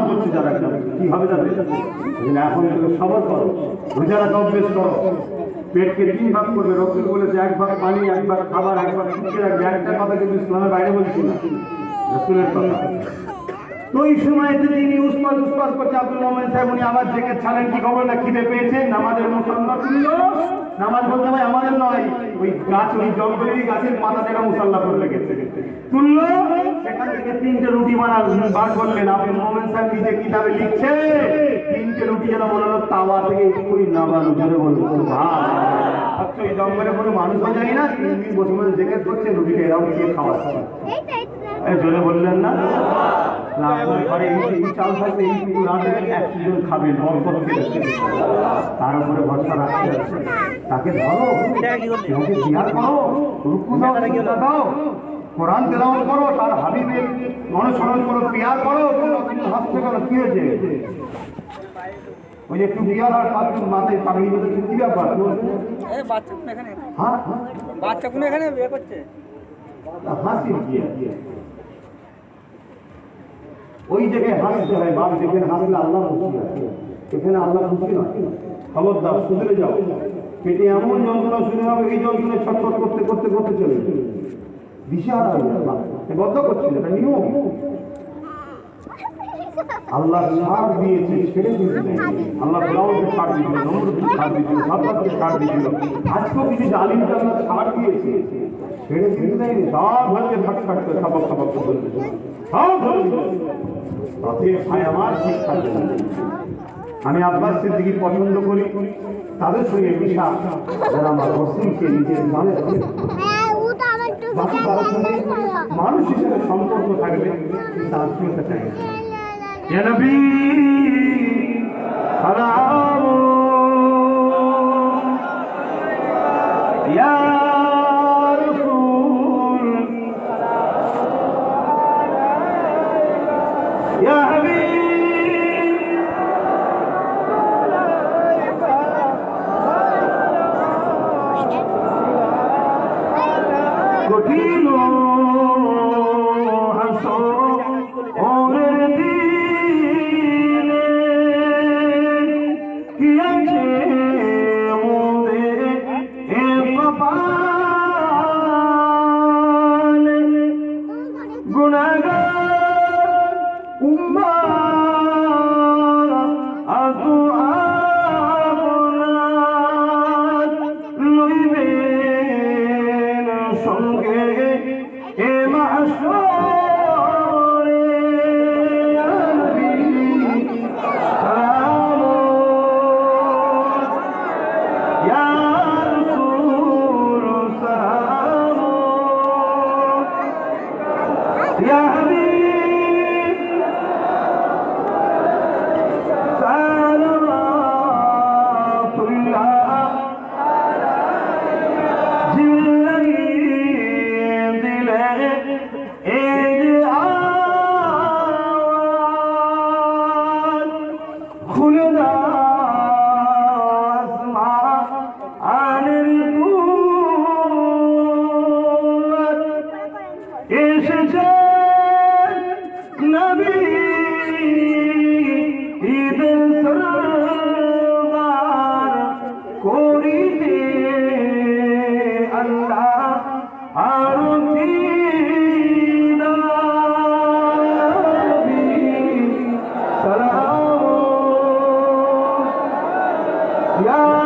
করছে যারা, কি হবে তাদের? এখন থেকে সবর করো, রোজারা অভ্যেস করো, পেটকে 3 ভাগ করবে। রসুল বলেছে 1 ভাগ পানি, 1 ভাগ খাবার, 1 ভাগ শিখে রাখবে। একটা কথা কিন্তু ইসলামের বাইরে বলছি না, রসুলের কথা। তো এই সময়তে তিনি উসপাস করছে আব্দুল মুমিন সাহেব। উনি আবার জেকে ছাড়েন, কি খবর, না খিদে পেয়েছে? নামাজের মুসাল্লা তুললো। নামাজ বলতে ভাই আমাদের নয়, ওই গাছ, ওই জঙ্গলেরই গাছের পাতা থেকে মুসাল্লা করে লেগেছে, তুললো। সেখান থেকে 3টে রুটি বার করলেন। আব্দুল মুমিন সাহেব নিজে কিতাবে লিখছে, 3টে রুটি যেন মনে হলো তাওয়া থেকে একটুই নামানো। জোরে বলুন সুবহানাল্লাহ। আচ্ছা, এই জঙ্গলে কোনো মানুষও যায় না, 3 দিন বসে বসে জেকেট করছে, রুটিটা এরাও দিয়ে খাওয়াচ্ছে। জোরে বললেন না? চাল থাকবে, এইটুকু না দেবেন, 100 জন খাবেন, তার উপরে ভরসা রাখতে হচ্ছে। তাকে ধরো, ওকে জিহাদ করো, রুকু দাও, কোরআন তেলাওয়াত করো, তার হাবিবের অনুসরণ করো, পিয়ার করো। কিন্তু হাসতে করো, কি হয়েছে? ওই যে একটু পিয়ার আর মাথায় পাগড়ি মতো কি ব্যাপার? বাচ্চা কোন এখানে বিয়ে করছে, হাসি ওই জায়গায় হাসতে হয়। বাপ যেখানে হাসলে আল্লাহ খুশি আছে, এখানে আল্লাহ খুশি নয়। খবরদার, সুধরে যাও। পেটে এমন যন্ত্রণা শুরু হবে, এই যন্ত্রণায় ছটফট করতে করতে করতে চলে দিশাহারা হয়ে যাবে। বদ্ধ করছিল, এটা নিয়ম। আল্লাহ ছাড় দিয়েছে, ছেড়ে দিয়েছে। আল্লাহ ফেরাউনকে ছাড় দিয়েছিল, নমরুদকে ছাড় দিয়েছিল, সাদ্দাতকে ছাড় দিয়েছিল। আজকেও কিছু জালিমকে আল্লাহ ছাড় দিয়েছে, ছেড়ে দিতে দেয়নি। সব হচ্ছে থাক থাকতে খাবার খাবার করতে, সব তাতে ভাই আমার ঠিক থাকবে না। আমি আব্বাস সিদ্দিকী পছন্দ করি, তাদের সঙ্গে মিশা, যারা আমার রসুলকে নিজের জানে, বাকি কারোর সঙ্গে মানুষ হিসেবে সম্পর্ক থাকবে, কিন্তু আত্মীয়তা চাই। ইয়া নবী সালাম, ইয়া রাসূল, ইয়া হাবিব, কঠিন হাসরের দিনে গুনাহগার উম্মাত আতু আপনার লইবেন সঙ্গে এ মাহশরে ইয়া নবী সালাম ইয়া রাসূল সালাম ইয়া হাবিব সালাওয়াতুল্লাহ জিবরাইল দিলে এই যে আওয়াজ খুলে দাও আসমানের নূর এসেছে নবী ঈদের সরদার করিতে আল্লাহ আরতি নবী সালাম ইয়া